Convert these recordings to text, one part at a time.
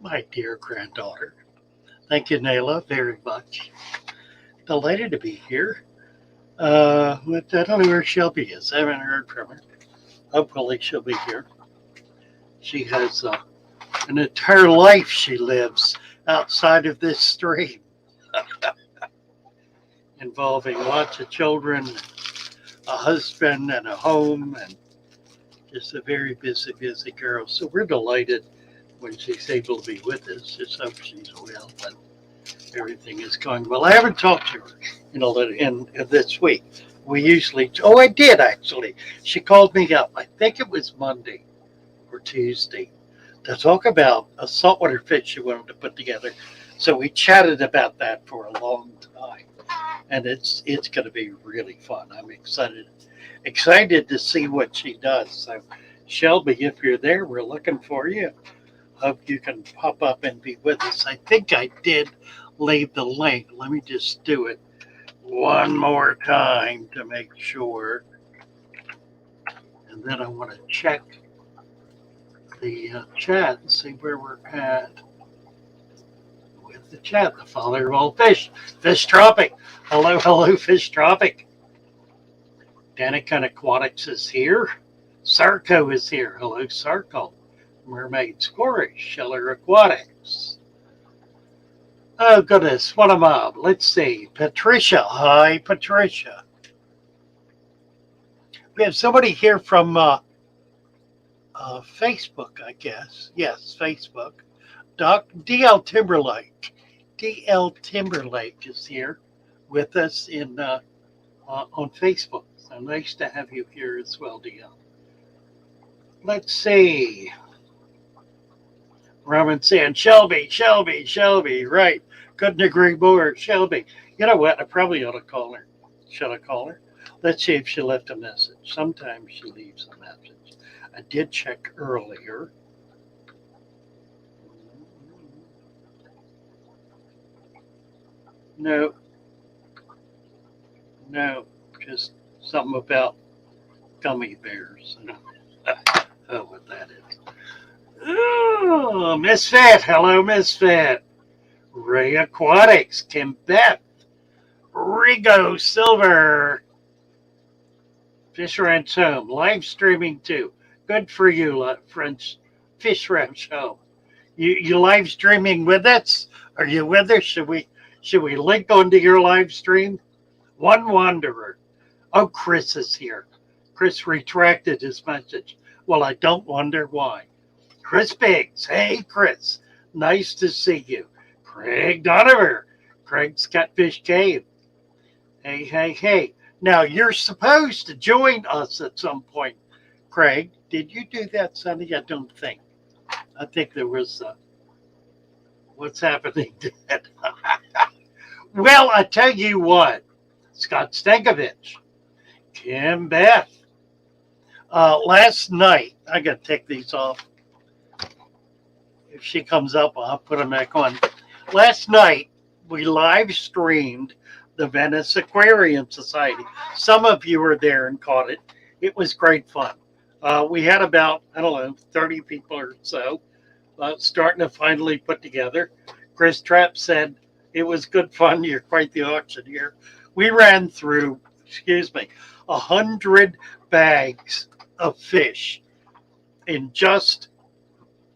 my dear granddaughter. Thank you, Nayla, very much. Delighted to be here. I don't know where Shelby is. I haven't heard from her. Hopefully, she'll be here. She has an entire life she lives outside of this stream, involving lots of children, a husband, and a home, and just a very busy, busy girl. So we're delighted when she's able to be with us. Just hope she's well and everything is going well. I haven't talked to her in this week. We usually, oh, I did actually. She called me up. I think it was Monday or Tuesday to talk about a saltwater fish she wanted to put together. So we chatted about that for a long time, and it's going to be really fun. I'm excited to see what she does. So, Shelby, if you're there, we're looking for you. Hope you can pop up and be with us. I think I did leave the link. Let me just do it one more time to make sure. And then I want to check the chat and see where we're at with the chat. The father of all fish, Fish Tropic. Hello, hello, Fish Tropic. Danican Aquatics is here. Sarko is here. Hello, Sarko. Mermaid Squarish, Sheller Aquatics. Oh, goodness, what a mob. Let's see. Patricia. Hi, Patricia. We have somebody here from Facebook, I guess. Yes, Facebook. DL Timberlake. DL Timberlake is here with us on Facebook. So nice to have you here as well, DL. Let's see. Roman saying, Shelby, right. Couldn't agree more. Shelby. You know what? I probably ought to call her. Should I call her? Let's see if she left a message. Sometimes she leaves a message. I did check earlier. No, just something about gummy bears. Oh, what that is. Oh, Misfit. Hello, Misfit. Ray Aquatics. Kim Beth. Rigo Silver. Fish Ranch Home. Live streaming too. Good for you, French Fish Ranch Home. You live streaming with us? Are you with us? Should we link onto your live stream? One Wanderer. Oh, Chris is here. Chris retracted his message. Well, I don't wonder why. Chris Biggs. Hey, Chris. Nice to see you. Craig Donover. Craig's Catfish Cave. Hey. Now, you're supposed to join us at some point, Craig. Did you do that, Sonny? I don't think. I think there was what's happening to that. Well, I tell you what, Scott Stankovich, Kim Beth. Last night, I got to take these off. If she comes up, I'll put them back on. Last night, we live streamed the Venice Aquarium Society. Some of you were there and caught it. It was great fun. We had about, 30 people or so starting to finally put together. Chris Trapp said it was good fun. You're quite the auctioneer. We ran through, 100 bags of fish in just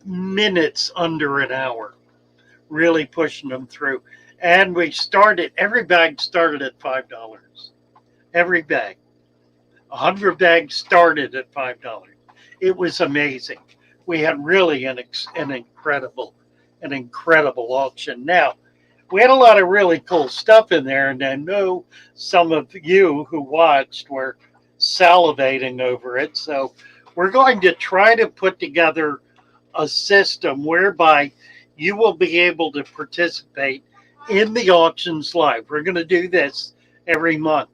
minutes under an hour, really pushing them through. And every bag started at $5. Every bag. 100 bags started at $5. It was amazing. We had really an incredible auction. Now, we had a lot of really cool stuff in there, and I know some of you who watched were salivating over it. So we're going to try to put together a system whereby you will be able to participate in the auctions live. We're going to do this every month.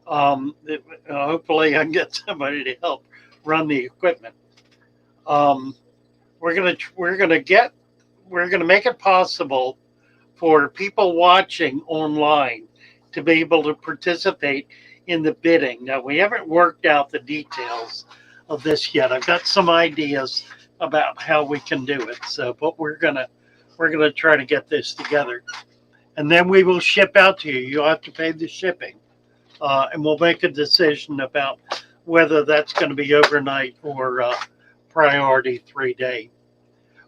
Hopefully, I can get somebody to help run the equipment. We're gonna make it possible for people watching online to be able to participate in the bidding. Now, we haven't worked out the details of this yet. I've got some ideas. about how we can do it. So, but we're gonna try to get this together, and then we will ship out to you. You'll have to pay the shipping, and we'll make a decision about whether that's going to be overnight or priority 3 day.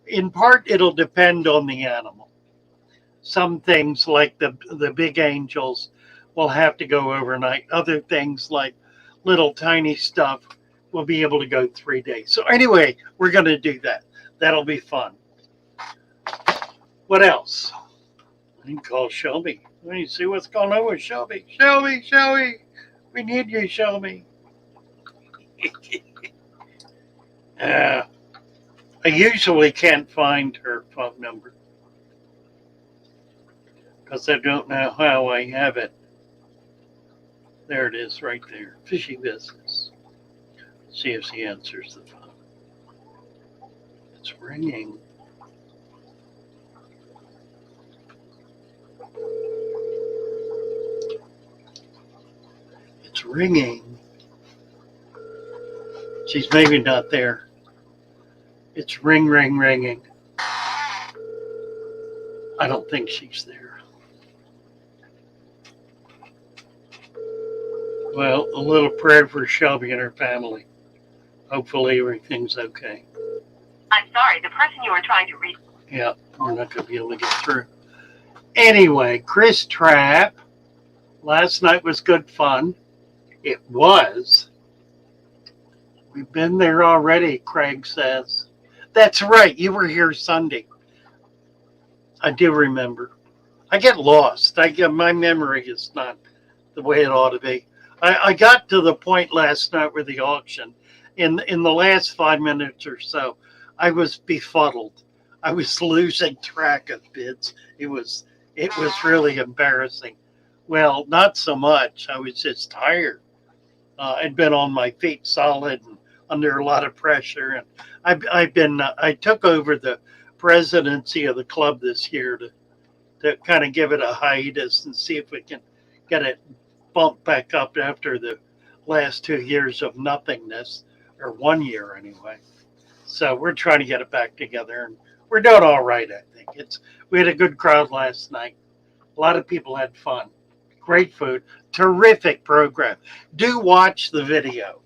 In part, it'll depend on the animal. Some things like the big angels will have to go overnight. Other things like little tiny stuff will be able to go 3 days. So anyway, we're going to do that. That'll be fun. What else? I can call Shelby. Let me see what's going on with Shelby. Shelby, we need you, Shelby. I usually can't find her phone number because I don't know how I have it. There it is right there. Fishy business. See if she answers the phone. It's ringing. It's ringing. She's maybe not there. It's ringing. I don't think she's there. Well, a little prayer for Shelby and her family. Hopefully everything's okay. I'm sorry, the person you are trying to reach. Yeah, we're not going to be able to get through. Anyway, Chris Trapp. Last night was good fun. It was. We've been there already, Craig says. That's right, you were here Sunday. I do remember. I get lost. My memory is not the way it ought to be. I got to the point last night with the auction. In the last 5 minutes or so, I was befuddled. I was losing track of bids. It was really embarrassing. Well, not so much. I was just tired. I'd been on my feet solid and under a lot of pressure, and I took over the presidency of the club this year to kind of give it a hiatus and see if we can get it bumped back up after the last 2 years of nothingness, or 1 year anyway. So we're trying to get it back together, and we're doing all right, I think. We had a good crowd last night. A lot of people had fun. Great food. Terrific program. Do watch the video.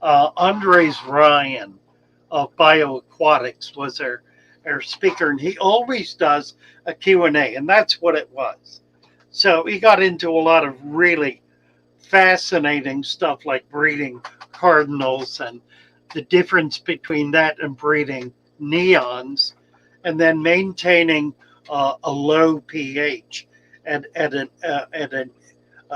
Andres Ryan of Bioaquatics was our speaker, and he always does a Q&A, and that's what it was. So he got into a lot of really fascinating stuff like breeding cardinals and the difference between that and breeding neons, and then maintaining a low pH at a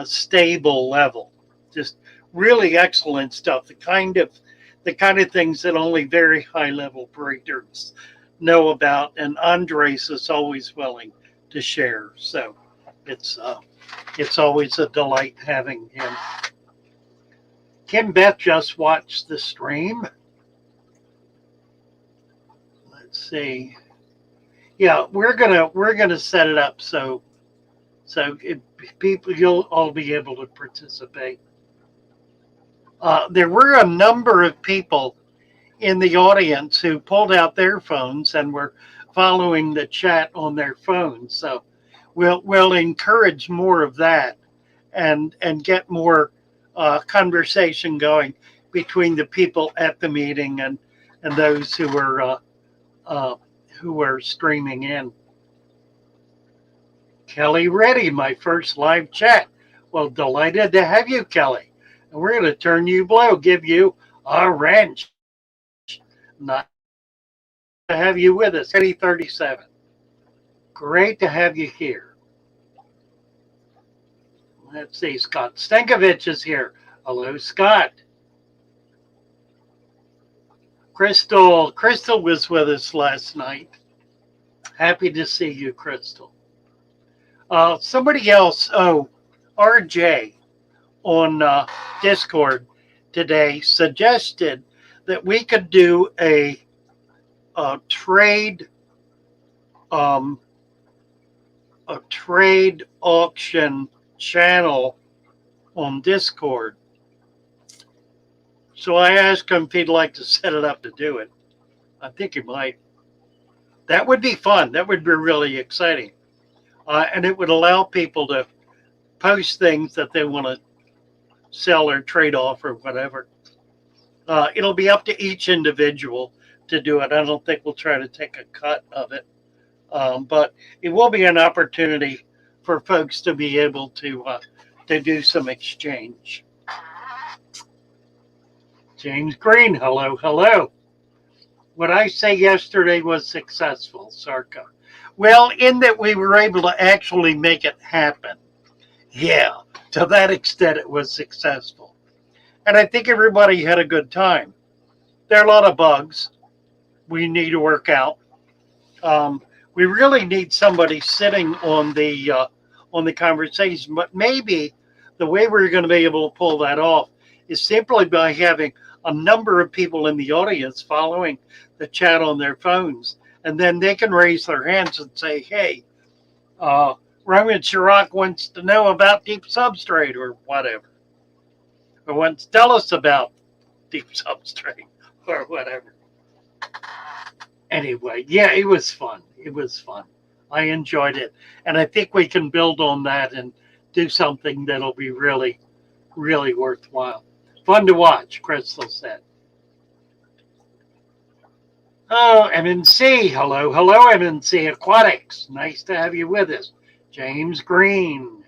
stable level. Just really excellent stuff. The kind of things that only very high level breeders know about, and Andres is always willing to share. So it's always a delight having him. Kim Beth just watched the stream. Let's see. Yeah, we're gonna set it up so people, you'll all be able to participate. There were a number of people in the audience who pulled out their phones and were following the chat on their phones. So we'll encourage more of that and get more conversation going between the people at the meeting and those who were streaming in. Kelly Reddy, my first live chat. Well, delighted to have you, Kelly. And we're going to turn you blue, give you a wrench. Not to have you with us. Eddie 37. Great to have you here. Let's see, Scott Stankovich is here. Hello, Scott. Crystal was with us last night. Happy to see you, Crystal. Somebody else, RJ on Discord today suggested that we could do a trade auction channel on Discord. So I asked him if he'd like to set it up to do it. I think you might. That would be fun. That would be really exciting. And it would allow people to post things that they want to sell or trade off or whatever. It'll be up to each individual to do it. I don't think we'll try to take a cut of it. But it will be an opportunity for folks to be able to do some exchange. James Green, hello, hello. What I say yesterday was successful, Sarka. Well, in that we were able to actually make it happen. Yeah, to that extent it was successful. And I think everybody had a good time. There are a lot of bugs we need to work out. We really need somebody sitting on the conversation, but maybe the way we're going to be able to pull that off is simply by having a number of people in the audience following the chat on their phones, and then they can raise their hands and say, "Hey, Roman Chirac wants to know about deep substrate or whatever, or wants to tell us about deep substrate or whatever." Anyway, yeah, it was fun. It was fun. I enjoyed it. And I think we can build on that and do something that'll be really, really worthwhile. Fun to watch, Crystal said. Oh, MNC. Hello, hello, MNC Aquatics. Nice to have you with us. James Green.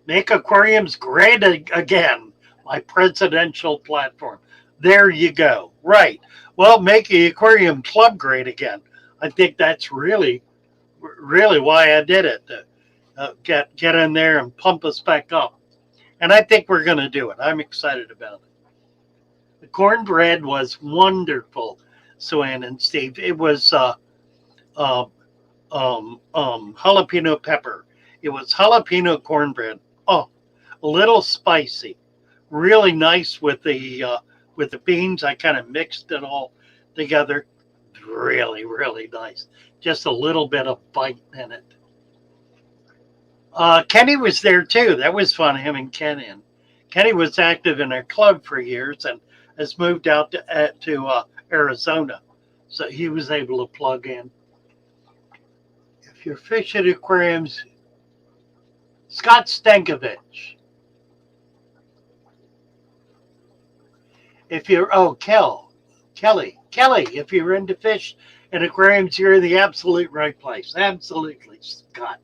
Make aquariums great again. My presidential platform. There you go. Right. Well, make the aquarium club great again. I think that's really, really why I did it. To get in there and pump us back up. And I think we're going to do it. I'm excited about it. The cornbread was wonderful, Swan and Steve. It was jalapeno pepper. It was jalapeno cornbread. Oh, a little spicy. Really nice with the beans. I kind of mixed it all together. Really, really nice. Just a little bit of bite in it. Kenny was there too. That was fun, him and Ken in. Kenny was active in our club for years and has moved out to Arizona. So he was able to plug in. If you're fishing aquariums, Scott Stankovich. If you're, Kelly, if you're into fish and aquariums, you're in the absolute right place. Absolutely, Scott.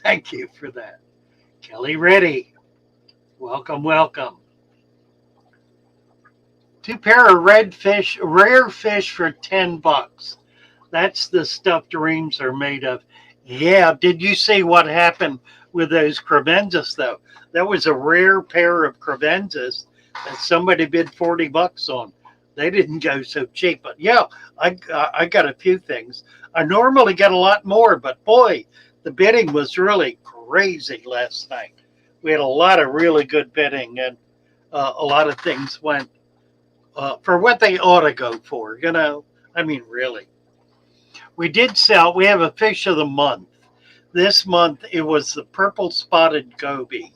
Thank you for that. Kelly Reddy. Welcome, welcome. 2 pair of rare fish for $10. That's the stuff dreams are made of. Yeah, did you see what happened with those crevenzas though? That was a rare pair of crevenzas that somebody bid $40 on. They didn't go so cheap, but yeah, I got a few things. I normally get a lot more, but boy, the bidding was really crazy last night. We had a lot of really good bidding, and a lot of things went for what they ought to go for. You know, I mean, really. We did sell. We have a fish of the month. This month it was the purple spotted goby,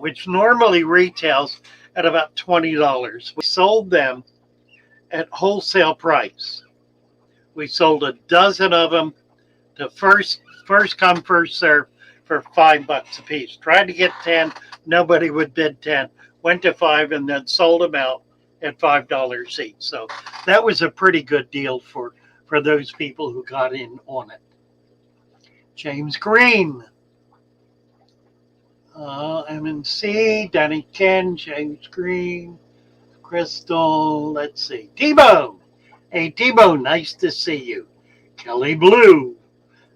which normally retails at about $20. We sold them at wholesale price. We sold a dozen of them to first come, first serve for $5 a piece. Tried to get 10, nobody would bid 10. Went to 5 and then sold them out at $5 each. So that was a pretty good deal for those people who got in on it. James Green. MNC, Danny Ken, James Green, Crystal, let's see. T-Bone. Hey, T-Bone, nice to see you. Kelly Blue,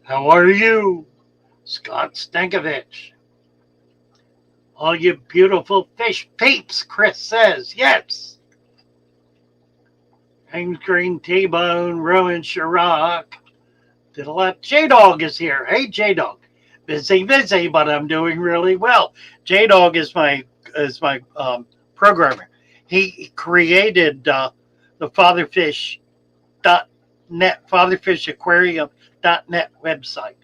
how are you? Scott Stankovich. All you beautiful fish peeps, Chris says. Yes. James Green, T-Bone, Rowan Chirac. Did a lot. J-Dog is here. Hey, J-Dog. Busy, but I'm doing really well. J-Dog is my programmer. He created the fatherfish.net, fatherfishaquarium.net website.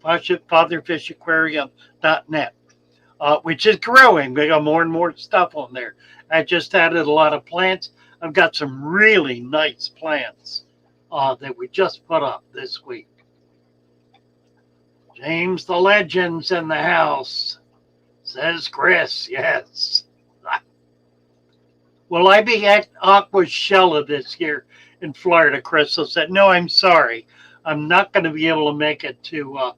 Fatherfishaquarium.net, which is growing. We got more and more stuff on there. I just added a lot of plants. I've got some really nice plants that we just put up this week. James the Legend's in the house, says Chris. Yes. Will I be at Aquashella this year in Florida? Crystal said, no, I'm sorry. I'm not going to be able to make it to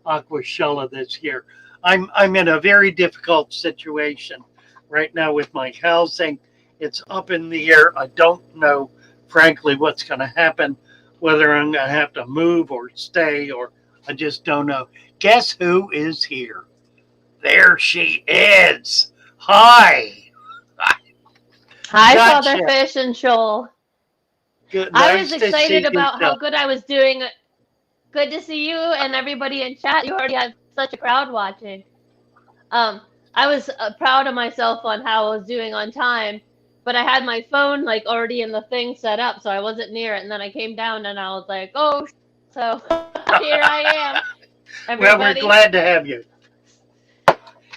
Aquashella this year. I'm in a very difficult situation right now with my housing. It's up in the air. I don't know, frankly, what's going to happen, whether I'm going to have to move or stay, or I just don't know. Guess who is here? There she is. Hi. Hi, Gotcha. Father Fish and Shoal. Good. I Nice was to excited see about you. how good I was doing. Good to see you and everybody in chat. You already have such a crowd watching. I was proud of myself on how I was doing on time, but I had my phone like already in the thing set up, so I wasn't near it. And then I came down and I was like, oh, so here I am. Well, we're Everybody. glad to have you.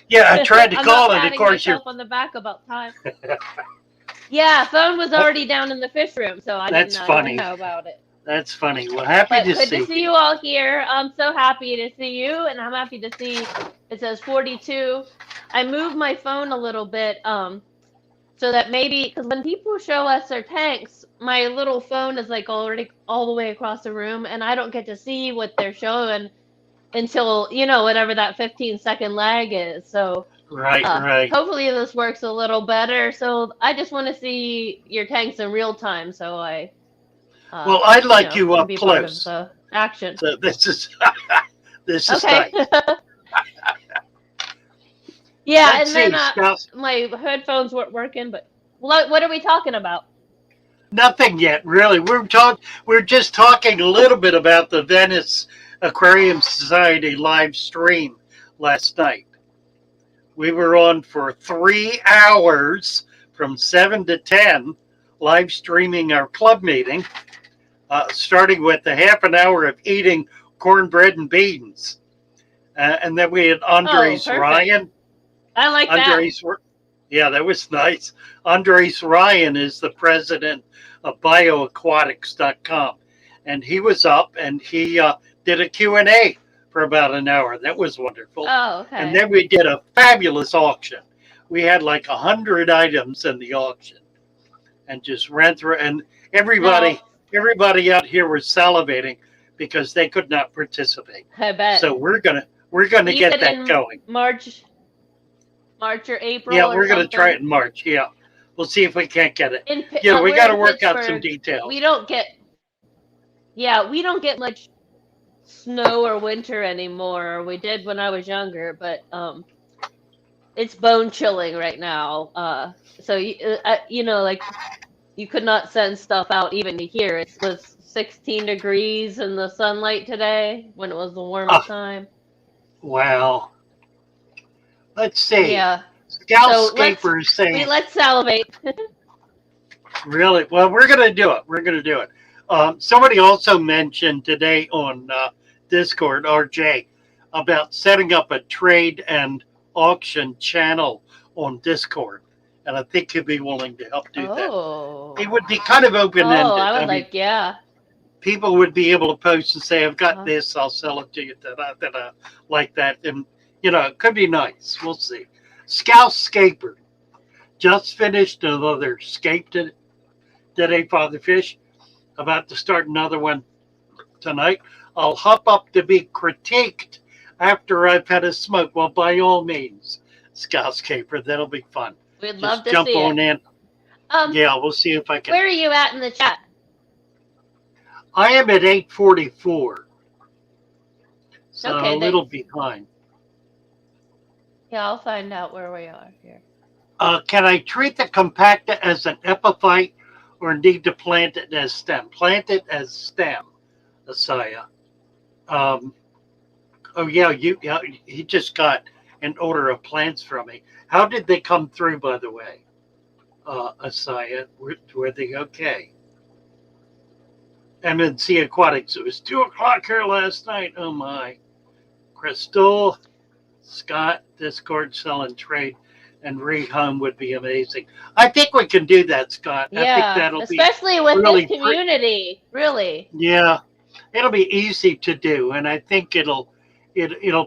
Yeah, I tried to I'm call not it. Of patting course, myself on the back about time. Yeah, phone was already down in the fish room, so I That's didn't funny. even know about it. That's funny. Well, happy But to good see to see you all here. I'm so happy to see you, and I'm happy to see it says 42. I moved my phone a little bit, so that maybe because when people show us their tanks, my little phone is like already all the way across the room, and I don't get to see what they're showing until whatever that 15-second lag is. So. Right. Hopefully this works a little better. So I just want to see your tanks in real time, so I Well, I'd like you can up be close. part of the action. So this is Okay. nice. Yeah, Let's and then see, my headphones weren't working, but what are we talking about? nothing yet, really. We're just talking a little bit about the Venice Aquarium Society live stream last night. We were on for 3 hours from 7 to 10, live streaming our club meeting, starting with a half an hour of eating cornbread and beans. And then we had Andres Ryan. I like Andres, that. Yeah, that was nice. Andres Ryan is the president of bioaquatics.com. And he was up and he did a Q&A for about an hour. That was wonderful. Oh, okay. And then we did a fabulous auction. We had like 100 items in the auction and just ran through. And everybody out here was salivating because they could not participate. I bet. So we're gonna get that going. March or April. Yeah, we're gonna try it in March. Yeah, we'll see if we can't get it. We got to work out some details. We don't get much snow or winter anymore. We did when I was younger, but it's bone chilling right now. So like you could not send stuff out even here. It was 16 degrees in the sunlight today when it was the warmest time. Wow. Let's see. Yeah. Scoutscaper is saying. Let's salivate. Really? Well, we're gonna do it. Somebody also mentioned today on Discord, RJ, about setting up a trade and auction channel on Discord. And I think he'd be willing to help do that. It would be kind of open-ended. Oh, I would yeah. People would be able to post and say, I've got this, I'll sell it to you, like that. And, it could be nice. We'll see. Scoutscaper just finished another scape today, Father Fish. About to start another one tonight. I'll hop up to be critiqued after I've had a smoke. Well, by all means, Scoutscaper, that'll be fun. We'd love to jump see on it. in. Yeah, we'll see if I can. Where are you at in the chat? I am at 844. So okay, a little behind. Yeah, I'll find out where we are here. Can I treat the compacta as an epiphyte or need to plant it as stem? Plant it as stem, Asaya. He just got an order of plants from me. How did they come through, by the way, Asaya? Were they okay? MNC Aquatics. It was 2:00 here last night. Oh my. Crystal, Scott, Discord, sell and trade. and rehome would be amazing. I think we can do that, Scott. I think Yeah, that'll be especially with this really community, really. yeah, it'll be easy to do, and I think it'll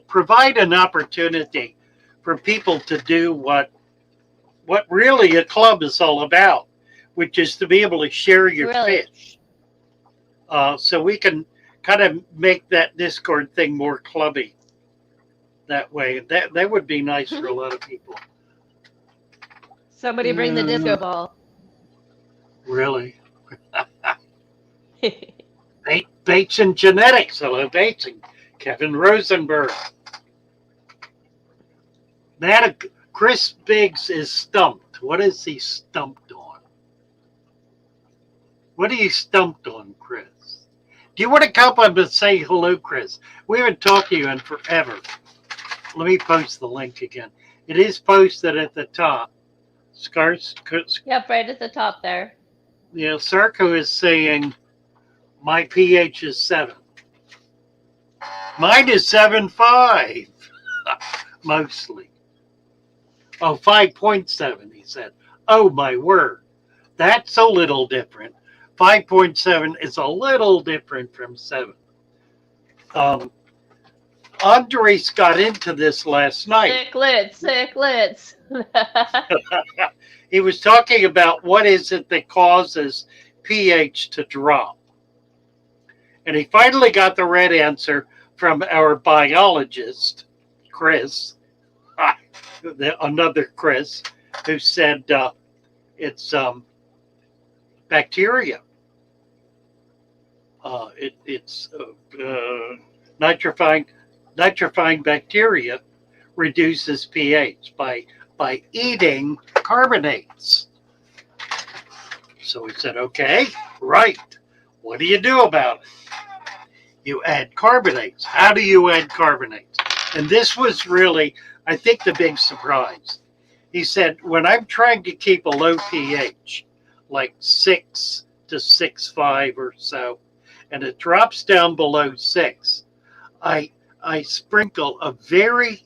provide an opportunity for people to do what really a club is all about, which is to be able to share your Really. fish. So we can kind of make that Discord thing more clubby that way. That would be nice for a lot of people. Somebody bring the disco ball. Really. Bates and Genetics. Hello, Bates and Kevin Rosenberg. That Chris Biggs is stumped. What is he stumped on? What are you stumped on, Chris? Do you want to come up and say hello, Chris? We haven't talked to you in forever. Let me post the link again. It is posted at the top. Yep, right at the top there. Yeah, Sarko is saying my pH is 7. Mine is 7.5, mostly. Oh, 5.7, he said. Oh, my word. That's a little different. 5.7 is a little different from 7. Andres got into this last night. Cichlids. He was talking about what is it that causes pH to drop. And he finally got the right answer from our biologist, Chris, another Chris, who said it's bacteria. It's nitrifying bacteria reduces pH by eating carbonates. So we said, okay, right. What do you do about it? You add carbonates. How do you add carbonates? And this was really, I think, the big surprise. He said, when I'm trying to keep a low pH, like 6 to 6.5 or so, and it drops down below 6, I sprinkle a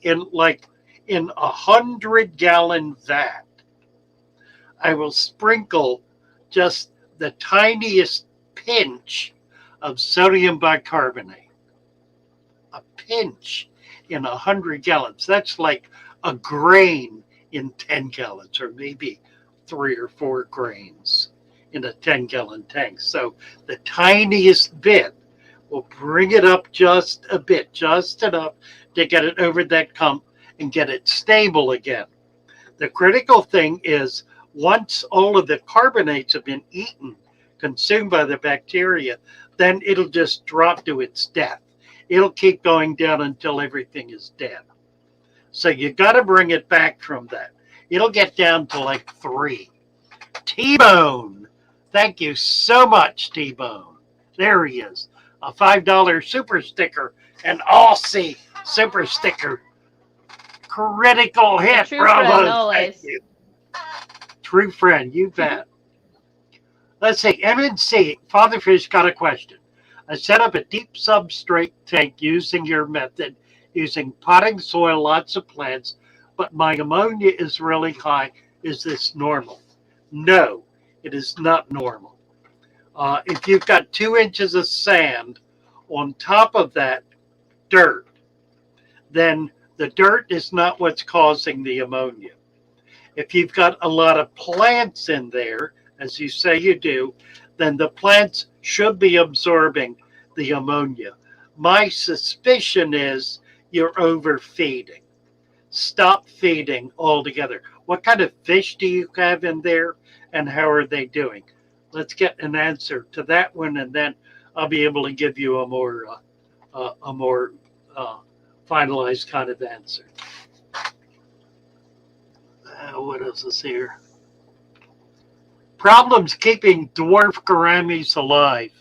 in 100-gallon vat. I will sprinkle just the tiniest pinch of sodium bicarbonate. A pinch in 100 gallons. That's like a grain in 10 gallons, or maybe 3 or 4 grains in a 10-gallon tank. So the tiniest bit will bring it up just a bit, just enough to get it over that hump and get it stable again. The critical thing is once all of the carbonates have been eaten, consumed by the bacteria, then it'll just drop to its death. It'll keep going down until everything is dead. So you got to bring it back from that. It'll get down to like 3. T-Bone. Thank you so much, T-Bone. There he is. A $5 super sticker, an Aussie super sticker. Critical hit, bravo. Thank you. True friend, you bet. Let's see, MNC, Fatherfish got a question. I set up a deep substrate tank using your method, using potting soil, lots of plants, but my ammonia is really high. Is this normal? No, it is not normal. If you've got 2 inches of sand on top of that dirt, then the dirt is not what's causing the ammonia. If you've got a lot of plants in there, as you say you do, then the plants should be absorbing the ammonia. My suspicion is you're overfeeding. Stop feeding altogether. What kind of fish do you have in there, and how are they doing? Let's get an answer to that one, and then I'll be able to give you a more finalized kind of answer. What else is here? Problems keeping dwarf gouramis alive.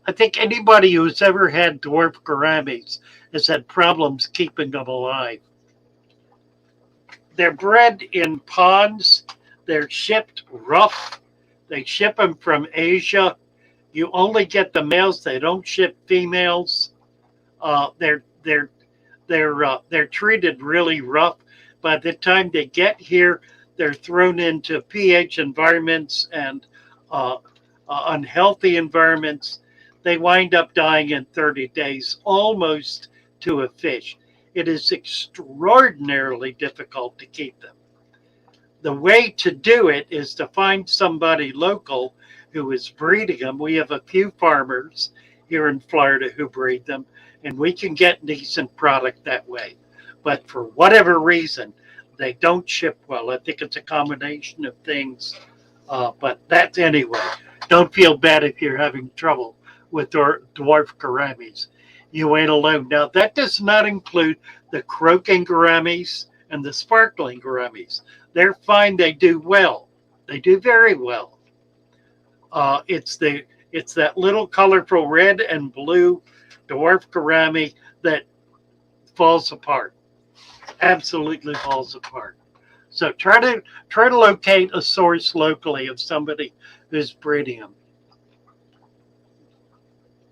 I think anybody who's ever had dwarf gouramis has had problems keeping them alive. They're bred in ponds. They're shipped rough. They ship them from Asia. You only get the males. They don't ship females. They're treated really rough. By the time they get here, they're thrown into pH environments and uh, unhealthy environments. They wind up dying in 30 days, almost to a fish. It is extraordinarily difficult to keep them. The way to do it is to find somebody local who is breeding them. We have a few farmers here in Florida who breed them, and we can get decent product that way. But for whatever reason, they don't ship well. I think it's a combination of things. But that's anyway. Don't feel bad if you're having trouble with dwarf gouramis. You ain't alone. Now, that does not include the croaking gouramis and the sparkling gouramis. They're fine. They do well. They do very well. It's that little colorful red and blue dwarf gourami that falls apart. Absolutely falls apart. So try to locate a source locally of somebody who's breeding them.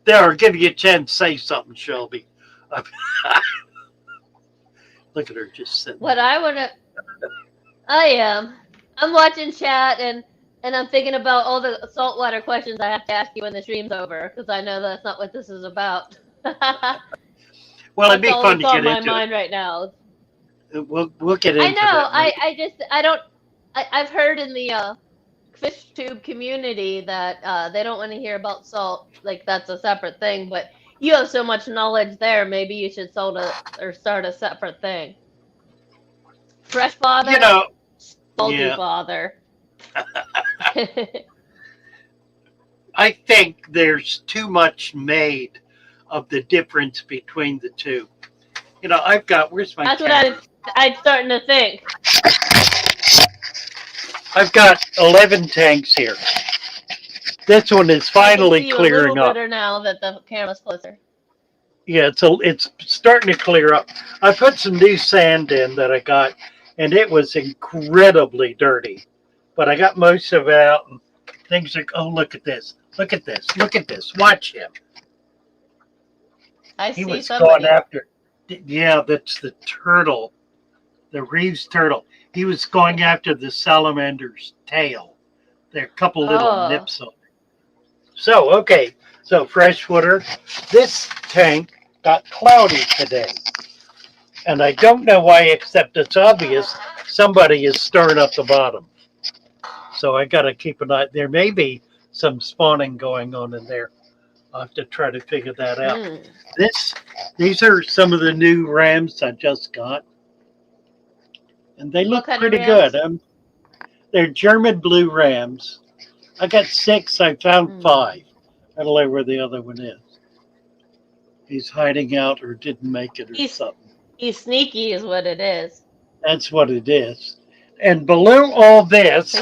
There, I'll give you a chance to say something, Shelby. Look at her just sitting. What I want to, I am. I'm watching chat and I'm thinking about all the saltwater questions I have to ask you when the stream's over because I know that's not what this is about. Well, it'd be fun to get on my into mind it. right now. We'll get into I know. that. I've heard in the fish tube community that they don't want to hear about salt. Like that's a separate thing. But you have so much knowledge there. Maybe you should start a separate thing. Fresh father, salty father. I think there's too much made of the difference between the two. Where's my That's camera? what I'm starting to think. I've got 11 tanks here. This one is finally I can see clearing you a little up. better now that the camera's closer. Yeah, it's starting to clear up. I put some new sand in that I got, and it was incredibly dirty. But I got most of it out, and things are, oh, look at this. Look at this. Look at this. Watch him. He was somebody. going after, yeah, that's the turtle, the Reeves turtle. He was going after the salamander's tail. There are a couple little nips on it. So, okay, so freshwater. This tank got cloudy today. And I don't know why, except it's obvious somebody is stirring up the bottom. So I got to keep an eye. There may be some spawning going on in there. I'll have to try to figure that out. These are some of the new rams I just got. And they look pretty good. They're German blue rams. I got 6. I found 5. I don't know where the other one is. He's hiding out or didn't make it or something. He's sneaky is what it is. That's what it is. And below all this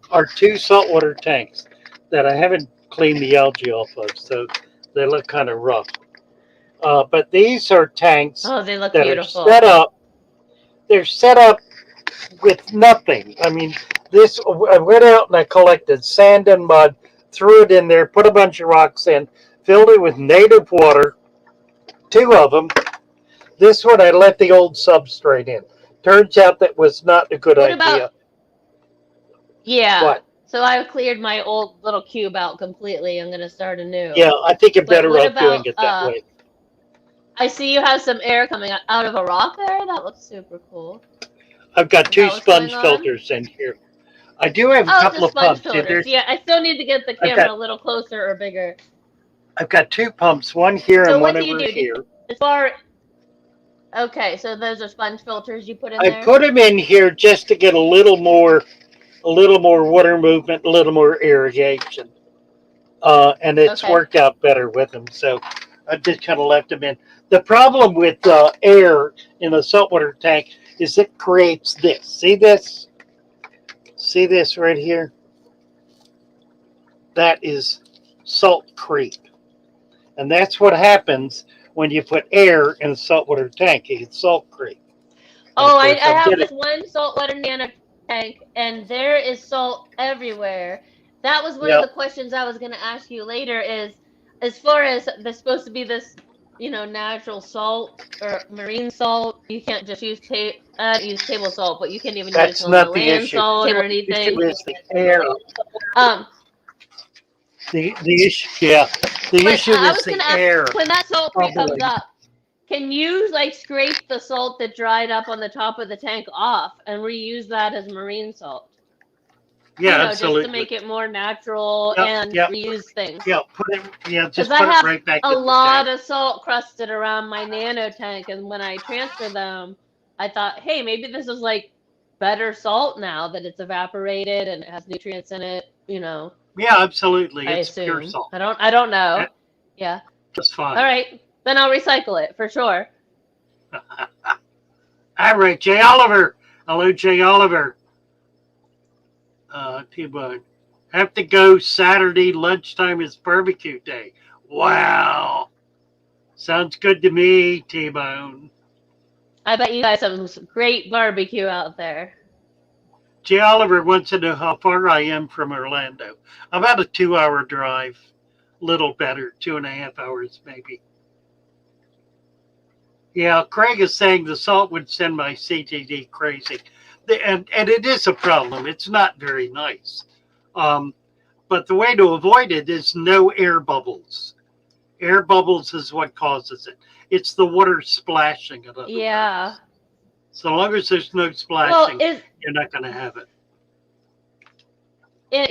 are 2 saltwater tanks that I haven't cleaned the algae off of, so they look kind of rough. But these are tanks they look that beautiful. are set up. They're set up with nothing. I mean, I went out and I collected sand and mud, threw it in there, put a bunch of rocks in, filled it with native water, 2 of them. This one I let the old substrate in. Turns out that was not a good idea. Yeah. What? So I cleared my old little cube out completely. I'm going to start anew. Yeah, I think you're better off doing it that way. I see you have some air coming out of a rock there. That looks super cool. I've got 2 sponge filters in here. I do have a couple of pumps. Yeah, I still need to get the camera a little closer or bigger. I've got 2 pumps, one here and one over here. Okay, so those are sponge filters you put in there? I put them in here just to get a little more water movement, a little more irrigation. And it's worked out better with them. So I just kind of left them in. The problem with air in a saltwater tank is it creates this. See this? See this right here? That is salt creep. And that's what happens when you put air in a saltwater tank. You get salt creep. Oh, I have this one saltwater nano tank, and there is salt everywhere. That was one of the questions I was going to ask you later is, as far as there's supposed to be this, natural salt or marine salt, you can't just use I don't use table salt, but you can't even use That's not the land issue. salt or The anything. issue is the air. Um, The issue, yeah. The but issue I is was the gonna ask, air when that salt tree comes bubbling. up, can you like scrape the salt that dried up on the top of the tank off and reuse that as marine salt? Yeah, You know, absolutely. just to make it more natural Yep, and yep. reuse things. Yeah, put it. Yeah, Because just I put it have right back a in the lot tank. of salt crusted around my nano tank, and when I transfer them, I thought, hey, maybe this is like better salt now that it's evaporated and it has nutrients in it. You know, Yeah, absolutely. I It's pure assume. salt. I don't know. That's Yeah. just All fine. right, then I'll recycle it for sure. All right, Jay Oliver. Hello, Jay Oliver. T-Bone. Have to go Saturday lunchtime is barbecue day. Wow. Sounds good to me, T-Bone. I bet you guys have some great barbecue out there. Jay Oliver wants to know how far I am from Orlando. About a 2-hour drive. Little better, 2.5 hours maybe. Yeah, Craig is saying the salt would send my CTD crazy. And it is a problem. It's not very nice. But the way to avoid it is no air bubbles. Air bubbles is what causes it. It's the water splashing, in other Yeah. words. So long as there's no Well, splashing, you're not going to have it.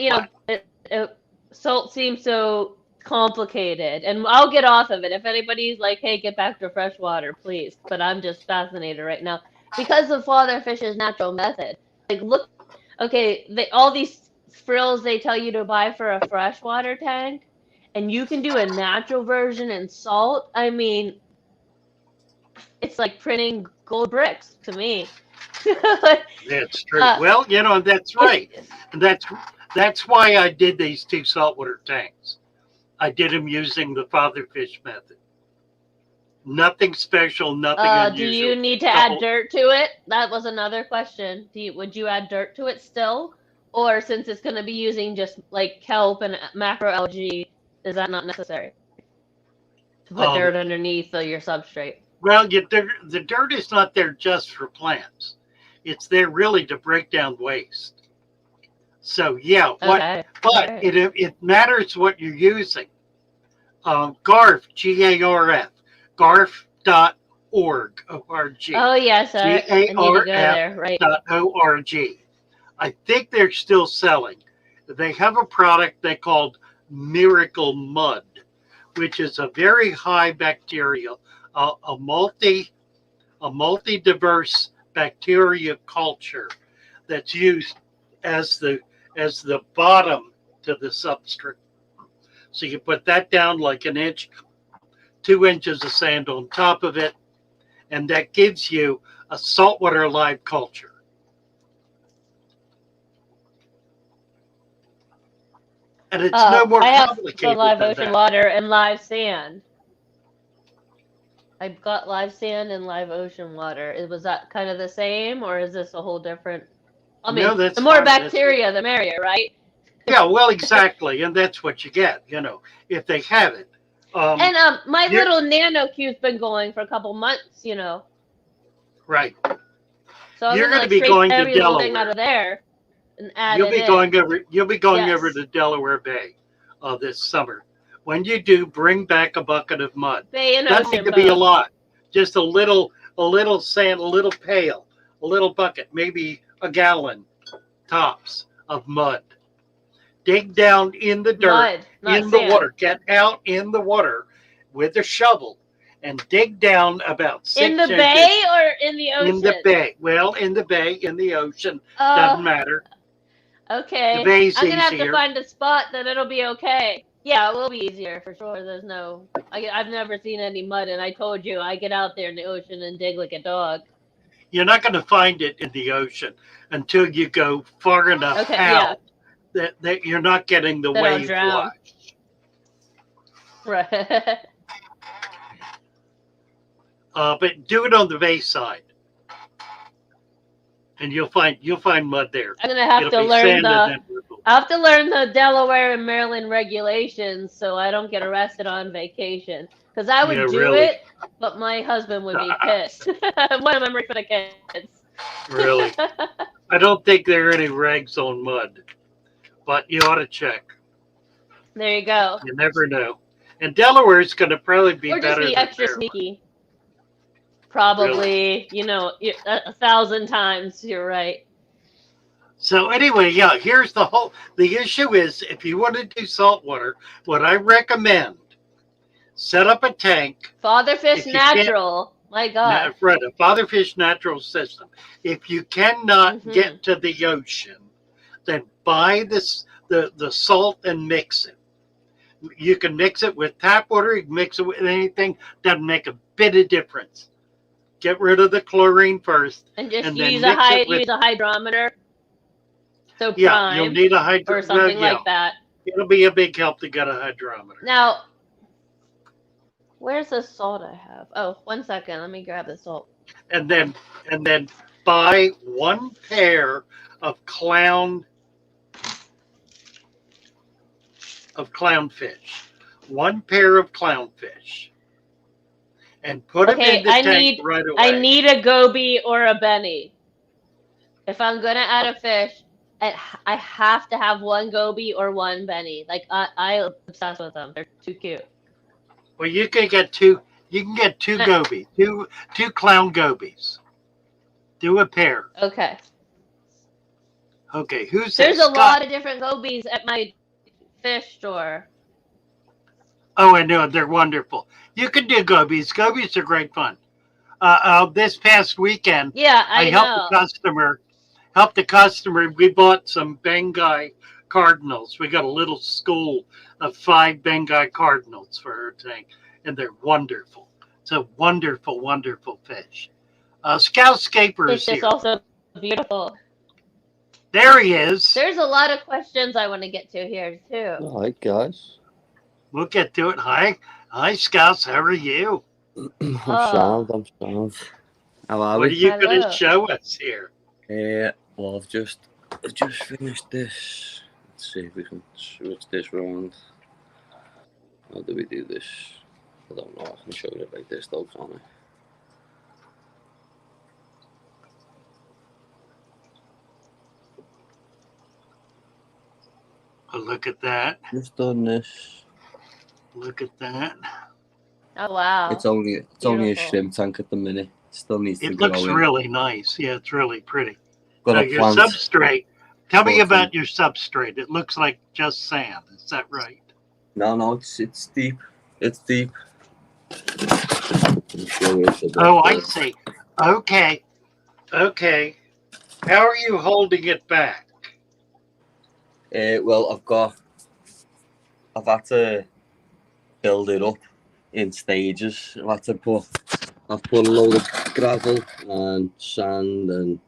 you know, salt seems so complicated, and I'll get off of it. If anybody's like, hey, get back to fresh water, please. But I'm just fascinated right now because of Father Fish's natural method. Like, look, okay, all these frills they tell you to buy for a freshwater tank, and you can do a natural version in salt. I mean, it's like printing gold bricks to me. That's true. uh, Well, that's right. And that's why I did these 2 saltwater tanks. I did them using the Father Fish method. Nothing special, nothing unusual. Do you need to add dirt to it? That was another question. Would you add dirt to it still? Or since it's going to be using just like kelp and macroalgae, is that not necessary? To put dirt underneath your substrate? Well, the dirt is not there just for plants. It's there really to break down waste. So, yeah, Okay. but Right. it matters what you're using. GARF, G-A-R-F, garf.org, O-R-G. Oh, yes, I need to go there, right. .org. I think they're still selling. They have a product they called Miracle Mud, which is a very high bacteria, a multi-diverse bacteria culture that's used as the bottom to the substrate. So you put that down like an inch, 2 inches of sand on top of it, and that gives you a saltwater live culture. And it's no more I have complicated live than ocean that. water and live sand. I've got live sand and live ocean water. Was that kind of the same, or is this a whole different? I mean, No, that's the more fine. bacteria, the merrier, right? Yeah, well, exactly, and that's what you get. If they have it. And my little nano cube's been going for a couple months. Right. So I'm You're gonna going to be going to every little thing Delaware. out of there and add You'll it be in. going over. You'll be going Yes. over to Delaware Bay this summer. When you do, bring back a bucket of mud. Bay and Doesn't ocean need to be a both. lot. Just a little sand, a little pail, a little bucket, maybe a gallon tops of mud. Dig down in the dirt, Mud, not in the sand. water. Get out in the water with a shovel and dig down about 6 In the inches. bay or in the ocean? In the bay. Well, in the bay, in the ocean. Doesn't matter. Okay. The bay's I'm gonna have easier. to find a spot that it'll be okay. Yeah, it will be easier for sure. There's no. I've never seen any mud, and I told you I get out there in the ocean and dig like a dog. You're not going to find it in the ocean until you go far enough out that you're not getting the wave wash. Right. But do it on the bay side, and you'll find mud there. I'm gonna have to learn the Delaware and Maryland regulations so I don't get arrested on vacation. Because I would do it, but my husband would be pissed. What a memory for the kids. Really. I don't think there are any regs on mud, but you ought to check. There you go. You never know. And Delaware's going to probably be Or just better be than extra Maryland. sneaky. Probably, you know, 1,000 times. You're right. So anyway, yeah, here's the issue is if you want to do saltwater, what I recommend, set up a tank. Father Fish If you can't- Natural. My God. Right, a Father Fish natural system. If you cannot get to the ocean, then buy the salt and mix it. You can mix it with tap water, you can mix it with anything, doesn't make a bit of difference. Get rid of the chlorine first. And just and then use mix it with, use a hydrometer. So yeah, prime. you'll need a hydrometer. Or something like that. It'll be a big help to get a hydrometer. Now, where's the salt I have? Oh, 1 second. Let me grab the salt. And then buy one pair of clownfish. One pair of clownfish. And put them in the tank right away. I need a goby or a benny. If I'm gonna add a fish, I have to have one goby or one benny. Like I obsess with them. They're too cute. Well, you can get two. You can get two gobies, two clown gobies. Do a pair. Okay. Okay, who's There's this? a lot of different gobies at my fish store. Oh, I know. They're wonderful. You can do gobies. Gobies are great fun. This past weekend, Yeah, I helped the customer. We bought some Bengal cardinals. We got a little school of 5 Bengal cardinals for her tank, and they're wonderful. It's a wonderful, wonderful fish. Scoutscaper is It's here. also beautiful. There he is. There's a lot of questions I want to get to here too. All right, guys. We'll get to it. Hi, Scouts. How are you? I'm sound. How are What are we? you going to Hello. show us here? Well, I've just finished this. Let's see if we can switch this around. How do we do this? I don't know. I can show it like this though, can't I? Oh, look at that. Just done this. Look at that. Oh wow. It's only a Beautiful. shrimp tank at the minute. Still needs to It grow looks in. really nice. Yeah, it's really pretty. Got Now, a your plant. substrate. Tell me Short about term. your substrate. It looks like just sand. Is that right? No, it's deep. It's deep. Oh, I see. Okay. How are you holding it back? Well, I've had to build it up in stages. I've put a load of gravel and sand and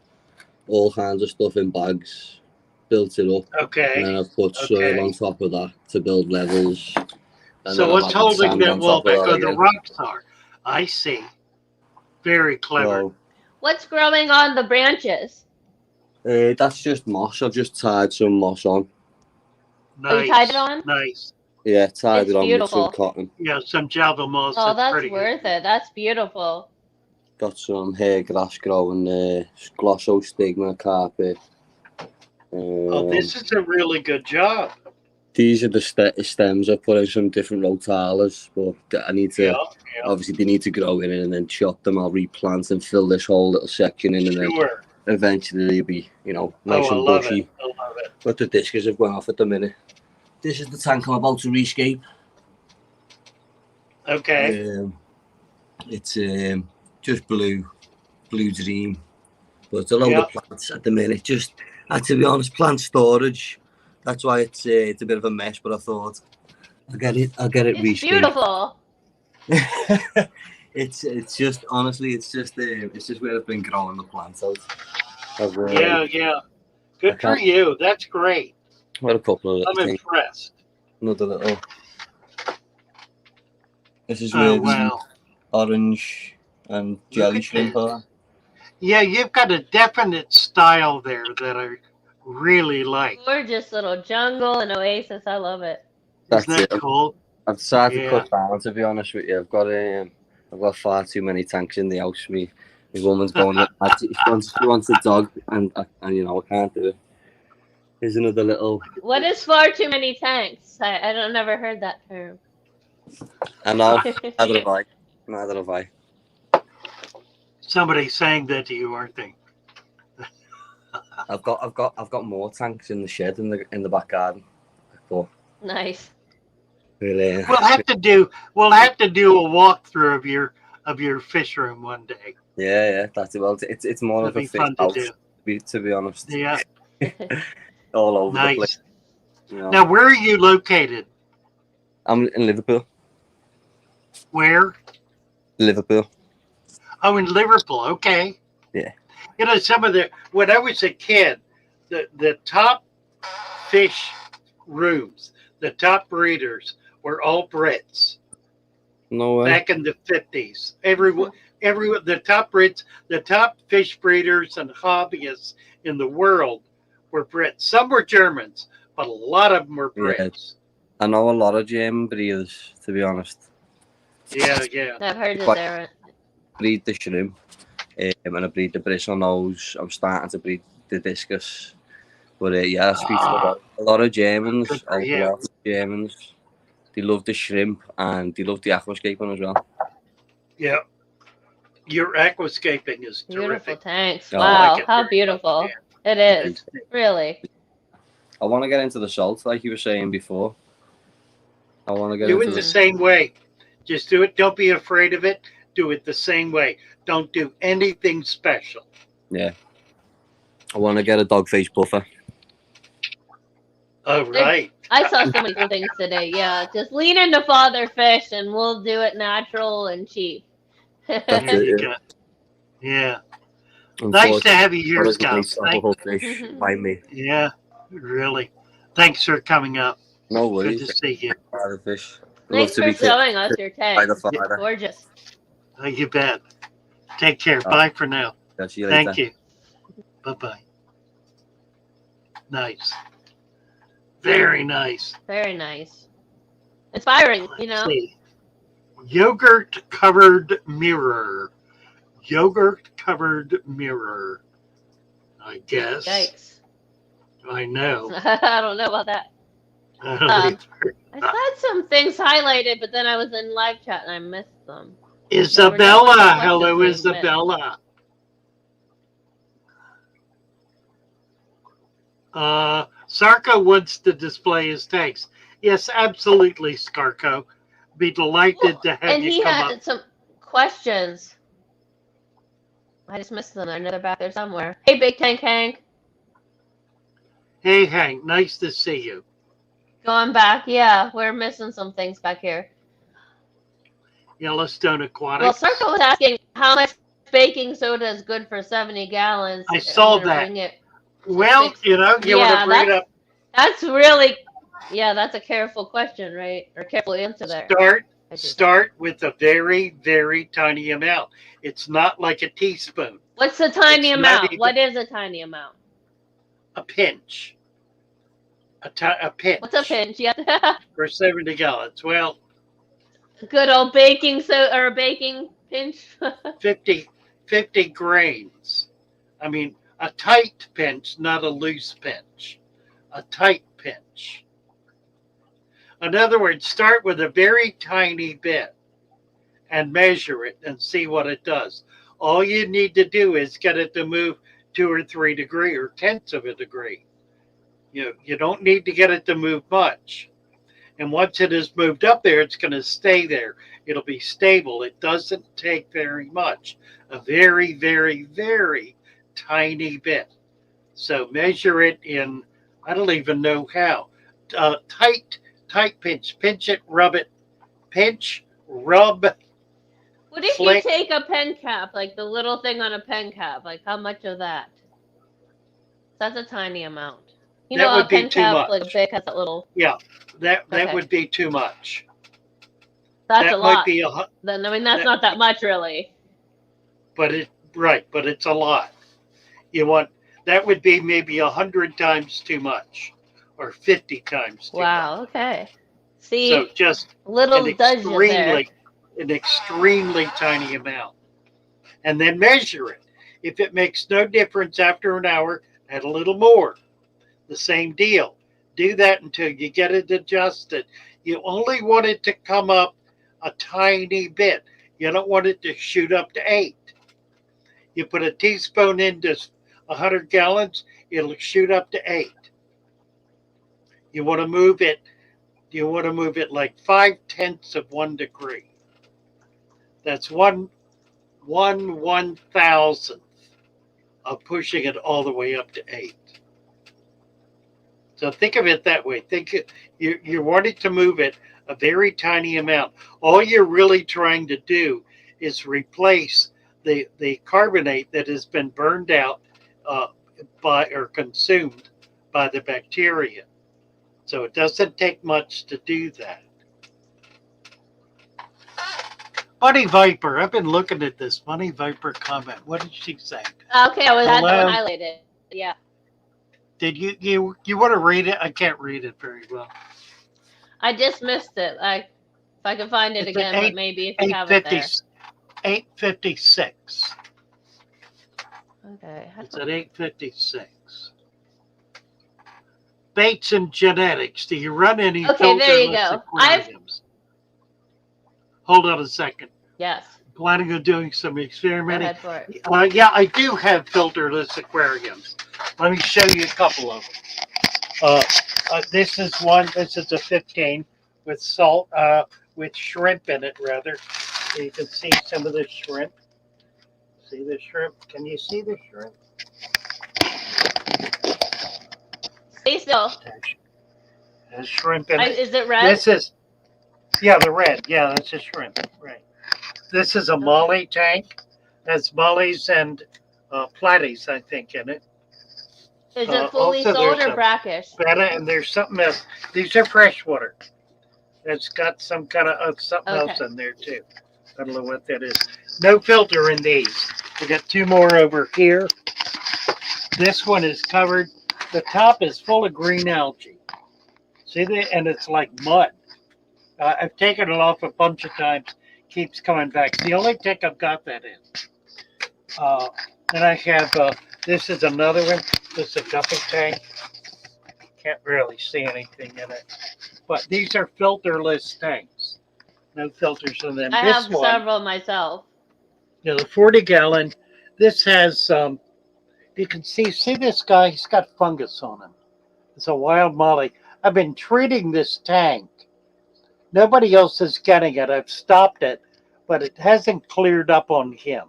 all kinds of stuff in bags, built it up, and Okay. then I've put soil on top of that to build levels. And So then what's I've added holding sand that on wall top of back? that Oh, the again. rocks are. I see. Very clever. So, What's growing on the branches? that's just moss. I've just tied some moss on. Oh, you tied it on? Nice. Yeah, tied It's it on beautiful. with some cotton. Yeah, some Java moss. Oh, that's pretty worth it. That's beautiful. Got some hair grass growing there, glossostigma carpet. Oh, this is a really good job. These are the stems. I put in some different rotalas, but I need to. Yeah. Obviously, they need to grow in and then chop them. I'll replant and fill this whole little section in, and then Sure. eventually they'll be, nice I and love bushy. it. I love it. But the discus have gone off at the minute. This is the tank I'm about to rescape. Okay. It's just blue dream, but it's a load of plants at the minute. Just, to be honest, plant storage. That's why it's a bit of a mess. But I thought I'll get it It's reshaped. beautiful. It's just honestly, it's just where I've been growing the plants out. Yeah. Good for you. That's great. Got a couple of little I'm things. impressed. Another little. This is Oh, where wow. orange and jelly at shrimp this. are. Yeah, you've got a definite style there that I really like. Gorgeous little jungle and oasis. I love it. That's Isn't that it. cool? I've started to Yeah. cut down, to be honest with you. I've got far too many tanks in the house. My The woman's going, she wants a dog, and you know, I can't do it. Here's another little. What is far too many tanks? I don't never heard that term. I know. Neither have I. Neither have I. Somebody's saying that to you, aren't they? I've got more tanks in the shed in the back garden. But Nice. really, We'll have to do a walkthrough of your fish room one day. yeah, that's it. Well, it's more That'd of a be fish fun to house, do. to be honest. Yeah, All over the place. nice. You know. Now, where are you located? I'm in Liverpool. Where? Liverpool. Oh, in Liverpool. Okay. Yeah. You know, when I was a kid, the top fish rooms, the top breeders were all Brits No way. back in the 50s. Everyone, the top fish breeders and hobbyists in the world were Brits. Some were Germans, but a lot of them were Brits. I know a lot of German breeders, to be honest. Yeah. I've heard that But- they're. Breed the shrimp, and I breed the bristle nose. I'm starting to breed the discus. But yeah, I speak to a lot of Germans. Good for A you. lot of Germans. They love the shrimp and they love the aquascaping as well. Yeah. Your aquascaping is Beautiful terrific. tanks. Oh, Wow, I like it how very much, beautiful. yeah. It is. Really. I want to get into the salt, like you were saying before. I want to get Do into it the same way. Just do it. Don't be afraid of it. Do it the same way. Don't do anything special. I want to get a dogfish buffer. Oh, right. I saw so many cool things today. Yeah, just lean into father fish and we'll do it natural and cheap. That's There it, you yeah. go. Yeah. Nice to have you here, Scott. Unfortunately, fish by me. Yeah, really. Thanks for coming up. No Good worries. to see you. Father fish. Thanks for showing us your by the tanks. father. Gorgeous. Oh, you bet. Take care. Bye for now. Catch you later. Thank you. Bye-bye. Nice. Very nice. Very nice. Inspiring, you know. Let's see. Yogurt covered mirror. Yogurt covered mirror. I guess. Yikes. I know. I don't know about that. I don't either. I had some things highlighted, but then I was in live chat and I missed them. Isabella. Hello, questions being Isabella. Sarko wants to display his tanks. Yes, absolutely, Scarco. Be delighted to have And you he come had up. some questions. I just missed them. I know they're back there somewhere. Hey, Big Tank Hank. Hey, Hank, nice to see you. Going back. Yeah, we're missing some things back here. Yellowstone Well, Aquatics. Circle was asking how much baking soda is good for 70 gallons. I saw I'm gonna that. bring it. Well, you know, you want to bring it up. That's really, yeah, that's a careful question, right? Or careful answer there. Start with a very, very tiny amount. It's not like a teaspoon. What's a tiny It's not amount? even- What is a tiny amount? A pinch. A pinch. What's a pinch? Yeah. For 70 gallons. Well, Good old baking soda or baking pinch. 50 grains. I mean, a tight pinch, not a loose pinch. A tight pinch. In other words, start with a very tiny bit and measure it and see what it does. All you need to do is get it to move 2 or 3 degrees or tenths of a degree. You don't need to get it to move much. And once it is moved up there, it's going to stay there. It'll be stable. It doesn't take very much. A very, very, very tiny bit. So measure it in, I don't even know how. Tight pinch. Pinch it, rub it. Pinch, rub. What if Flick. you take a pen cap, like the little thing on a pen cap? Like how much of that? That's a tiny amount. You That know, would a be pen too cap, much. like big, has that little. Yeah, that Okay. would be too much. That's that a might lot. be Then I mean, that's that- not that much, really. but it's a lot. You want, that would be maybe 100 times too much or 50 times too much. Wow. Okay. See, So just little does you there. an extremely tiny amount. and then measure it. If it makes no difference after an hour, add a little more. The same deal. Do that until you get it adjusted. You only want it to come up a tiny bit. You don't want it to shoot up to 8. You put a teaspoon into 100 gallons, it'll shoot up to 8. You want to move it. You want to move it like 5/10 of 1 degree. That's 1/1000th of pushing it all the way up to 8. So think of it that way. You're wanting to move it a very tiny amount. All you're really trying to do is replace the carbonate that has been burned out by or consumed by the bacteria. So it doesn't take much to do that. Bunny Viper, I've been looking at this Bunny Viper comment. What did she say? Okay, I was had that one Hello? highlighted. Yeah. Did you want to read it? I can't read it very well. I just missed it. If I can find it It's at again, but maybe if you have it there. 8:56. Okay. It's at 8:56. Baits and genetics. Do you run any Okay, there you filterless go. aquariums? Hold on a second. Yes. Planning on doing some Go experimenting. ahead for it. Yeah, I do have filterless aquariums. Let me show you a couple of them. This is one. This is a 15 with salt, with shrimp in it, rather. You can see some of the shrimp. See the shrimp? Can you see the shrimp? Stay still. There's shrimp in it. Is it red? This is, yeah, the red. Yeah, that's a shrimp. Right. This is a molly tank. Has mollies and platies, I think, in it. Is it fully also sold there's or a brackish? betta, and there's something else. These are freshwater. It's got some kind of something else Okay. in there too. I don't know what that is. No filter in these. We got 2 more over here. This one is covered. The top is full of green algae. See that? And it's like mud. I've taken it off a bunch of times. Keeps coming back. The only tank I've got that in. Then I have, this is another one. This is a guppy tank. Can't really see anything in it. But these are filterless tanks. No filters in them. I This have one, several myself. you know, the 40 gallon, this has, you can see this guy, he's got fungus on him. It's a wild molly. I've been treating this tank. Nobody else is getting it. I've stopped it, but it hasn't cleared up on him.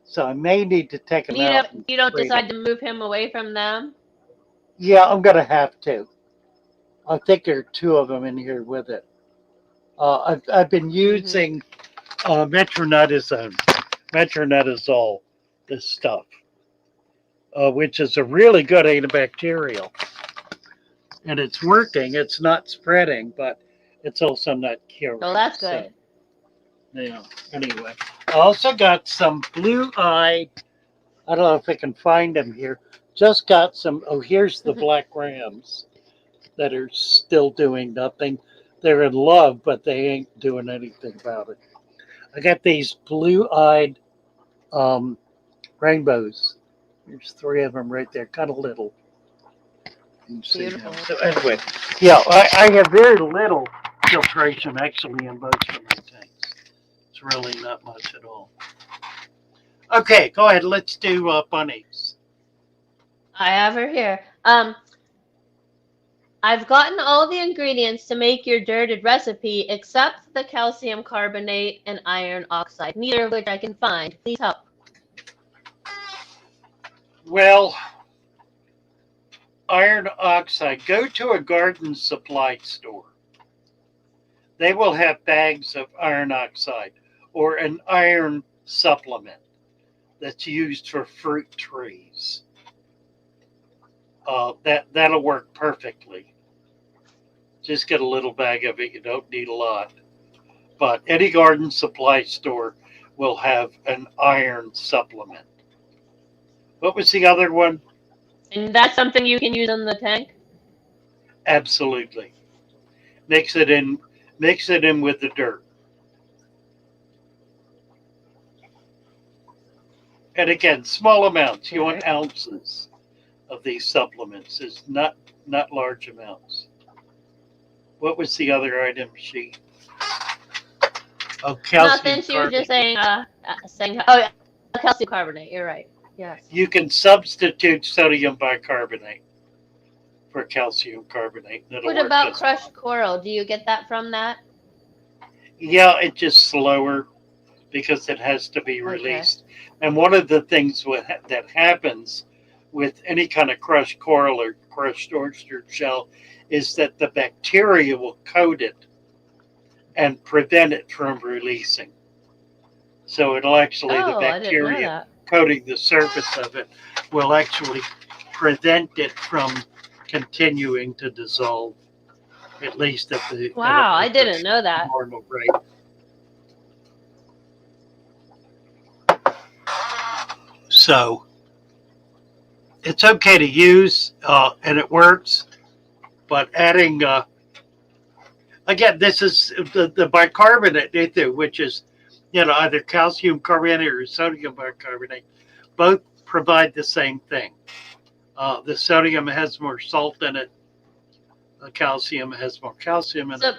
So I may need to take him out. You don't treat decide him. to move him away from them? Yeah, I'm going to have to. I think there are 2 of them in here with it. I've been using metronidazole, this stuff, which is a really good antibacterial. And it's working. It's not spreading, but it's also not curing. Oh, that's good. So, yeah, anyway. I also got some blue-eyed, I don't know if I can find them here. Just got some, here's the black rams that are still doing nothing. They're in love, but they ain't doing anything about it. I got these blue-eyed rainbows. There's 3 of them right there, kind of little. You can see Beautiful. them. So anyway, yeah, I have very little filtration actually in most of my tanks. It's really not much at all. Okay, go ahead. Let's do bunnies. I have her here. I've gotten all the ingredients to make your dirted recipe except the calcium carbonate and iron oxide, neither of which I can find. Please help. Well, iron oxide, go to a garden supply store. They will have bags of iron oxide or an iron supplement that's used for fruit trees. That'll work perfectly. Just get a little bag of it. You don't need a lot. But any garden supply store will have an iron supplement. What was the other one? And that's something you can use on the tank? Absolutely. Mix it in with the dirt. And again, small amounts. You want Okay. ounces of these supplements. Is not large amounts. What was the other item she? Oh, calcium Nothing. She was just carbonate. saying. Oh, yeah, calcium carbonate. You're right. Yes. You can substitute sodium bicarbonate for calcium carbonate. And it'll What work about just fine. crushed coral? Do you get that from that? Yeah, it's just slower because it has to be Okay. released. And one of the things that happens with any kind of crushed coral or crushed oyster shell is that the bacteria will coat it and prevent it from releasing. So it'll actually, the Oh, I didn't know bacteria that. coating the surface of it will actually prevent it from continuing to dissolve, at least at the Wow, I at didn't the know that. normal rate. So it's okay to use, and it works. But adding, again, this is the bicarbonate, which is, either calcium carbonate or sodium bicarbonate. Both provide the same thing. The sodium has more salt in it. The calcium has more calcium in it. So,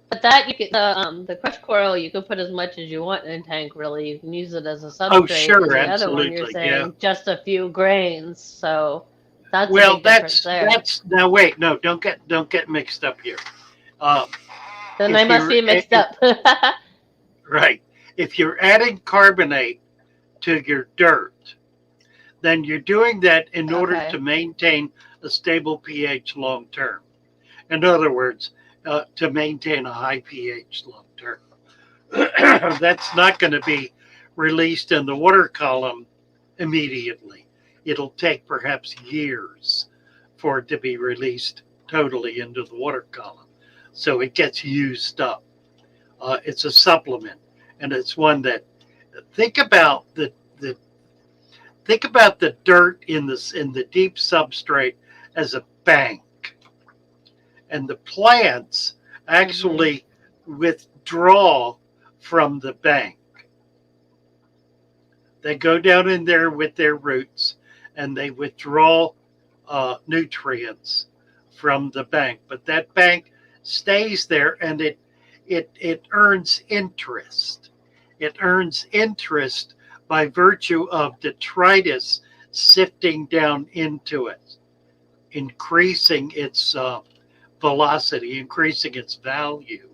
but that you can the crushed coral you can put as much as you want in a tank. Really, you can use it as a substrate. Oh, sure, and the other one you're absolutely, saying yeah. just a few grains. So that's a Well, big difference there. that's now wait, no, don't get mixed up here. Then if they must you're be mixed up. right, if you're adding carbonate to your dirt, then you're doing that in order Okay. to maintain a stable pH long term. In other words, to maintain a high pH long term. That's not going to be released in the water column immediately. It'll take perhaps years for it to be released totally into the water column. So it gets used up. It's a supplement, and it's one that think about the dirt in the deep substrate as a bank, and the plants actually withdraw from the bank. They go down in there with their roots and they withdraw nutrients from the bank, but that bank stays there and it earns interest. It earns interest by virtue of detritus sifting down into it, increasing its velocity, increasing its value,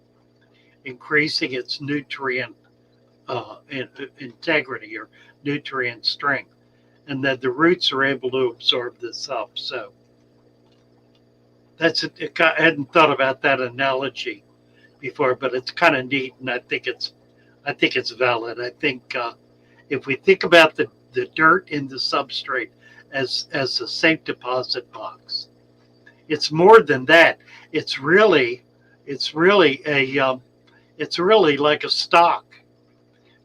increasing its nutrient integrity or nutrient strength, and that the roots are able to absorb this up. So that's it. I hadn't thought about that analogy before, but it's kind of neat, and I think it's valid. I think if we think about the dirt in the substrate as a safe deposit box, it's more than that. It's really like a stock,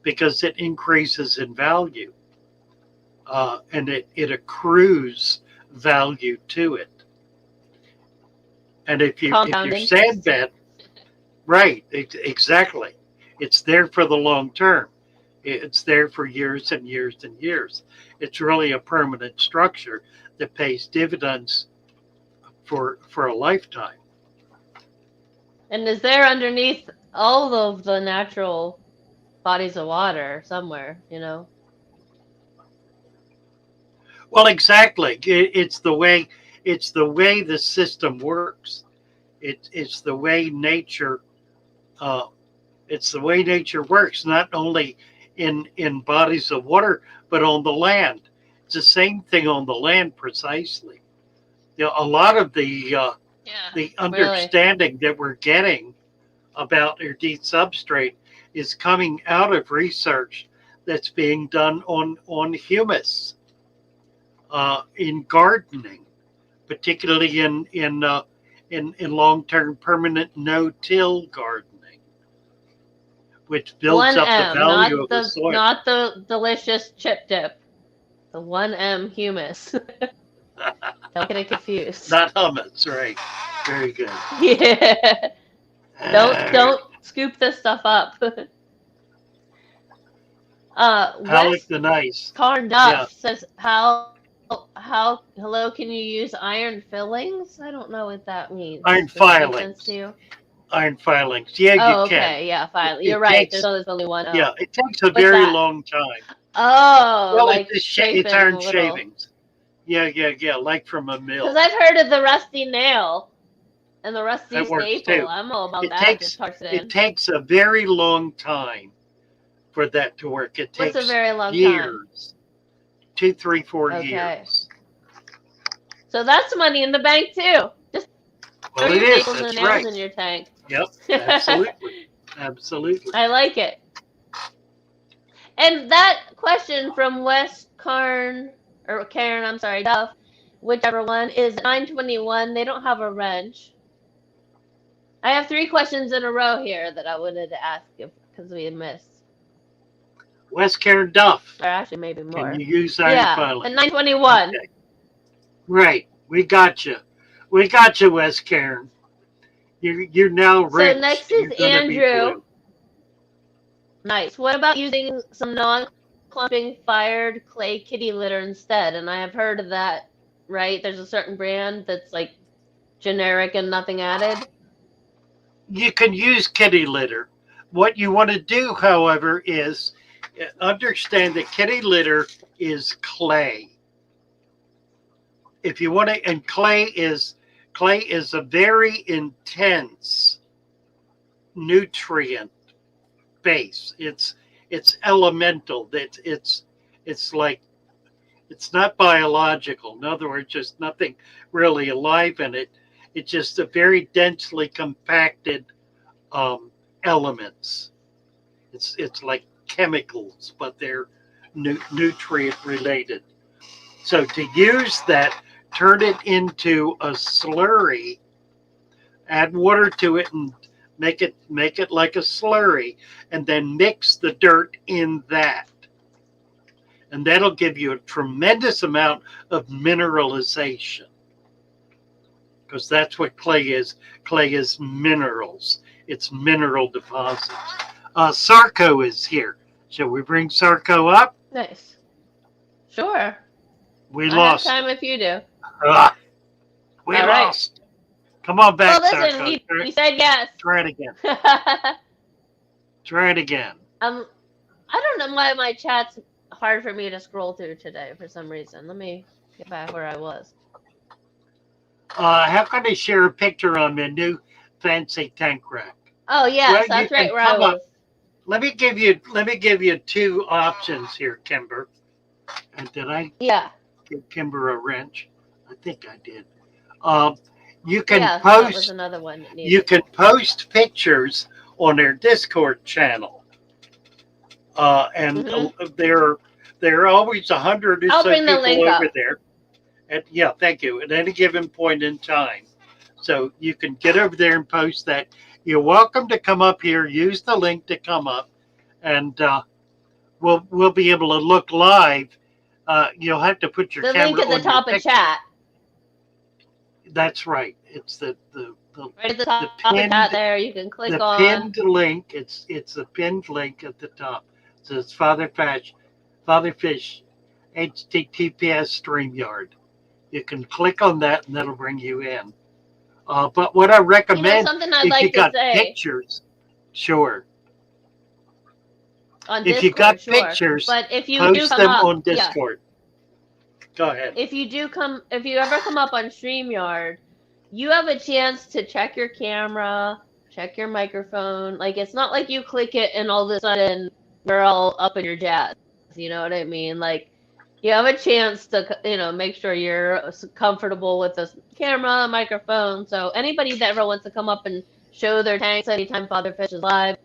because it increases in value, and it accrues value to it. And if you're Compounding. sandbed, right, exactly, it's there for the long term. It's there for years and years and years. It's really a permanent structure that pays dividends for a lifetime. And is there underneath all of the natural bodies of water somewhere, Well, exactly. It's the way the system works. It's the way nature. It's the way nature works. Not only in bodies of water, but on the land. It's the same thing on the land precisely. A lot of the understanding that we're getting about our deep substrate is coming out of research that's being done on humus. In gardening, particularly in long-term permanent no-till gardening, which builds up the value of the soil. Not the delicious chip dip. The 1M humus. Don't get it confused. Not hummus, right? Very good. Yeah. Don't scoop this stuff up. Alec West the Nice. Carn Yeah, Duff says, hello, can you use iron fillings? I don't know what that means. iron Does that make sense to filings. you? Iron filings. Yeah, you Oh, can. okay, yeah, fine. You're It right. takes, There's only one. yeah, Oh, it takes a what's very that? long time. Oh, Well, like it's scraping iron little. shavings. Yeah, like from a Because mill. I've heard of the rusty nail and the rusty That works staple. too. I'm all about It that. Just takes parks it it in. takes a very long time for that to work. It What's a takes very long time? years, 2, 3, 4 Okay. years. So that's money in the bank too. Just throw Well, it your is. staples and That's nails right. in your tank. Yep, absolutely, absolutely. I like it. And that question from West Karen, I'm sorry, Duff, whichever one, is 921. They don't have a wrench. I have 3 questions in a row here that I wanted to ask you because we missed. West Karen Duff. Or actually, maybe Can more. you use iron Yeah, filings? and 921. Okay. Right, we got you. We got you, West Karen. You're now rich. So next You're is gonna be Andrew. blue. Nice. What about using some non-clumping fired clay kitty litter instead? And I have heard of that, right? There's a certain brand that's like generic and nothing added. You can use kitty litter. What you want to do, however, is understand that kitty litter is clay. If you want to, and clay is a very intense nutrient base. It's elemental. It's like it's not biological. In other words, just nothing really alive in it. It's just a very densely compacted elements. It's like chemicals, but they're nutrient related. So to use that, turn it into a slurry, add water to it, and make it like a slurry, and then mix the dirt in that. And that'll give you a tremendous amount of mineralization. Because that's what clay is. Clay is minerals. It's mineral deposits. Sarko is here. Shall we bring Sarko up? Nice. Sure. We I lost. have time if you do. We All right. lost. Come on back, Well, listen, Sarko. we said yes. Try it again. Try it again. I don't know why my chat's hard for me to scroll through today for some reason. Let me get back where I was. How can I share a picture on the new fancy tank rack? Oh yes, Well, that's you right can where I come was. up. Let me give you 2 options here, Kimber. And did I Yeah. give Kimber a wrench? I think I did. You can Yeah, that was post another one that needed. you can post pictures on their Discord channel, and there are always 100 or I'll so bring the people link over up. there. And yeah, thank you. At any given point in time, so you can get over there and post that. You're welcome to come up here. Use the link to come up, and we'll be able to look live. You'll have to put your The camera link at the on top your of picture. chat. That's right. It's the Right at the top of pinned- chat there. You can click the on. pinned link. It's a pinned link at the top. It says Father Fish, HTTPS StreamYard. You can click on that and that'll bring you in. But what I recommend, something I'd if like you to got say pictures, sure. on If Discord, you got sure. pictures, But if you do post come them up, on yeah. Discord. Go ahead. If you ever come up on StreamYard, you have a chance to check your camera, check your microphone. Like, it's not like you click it and all of a sudden we're all up in your jazz. You know what I mean? Like, you have a chance to, make sure you're comfortable with the camera, microphone. So anybody that ever wants to come up and show their tanks anytime Father Fish is live,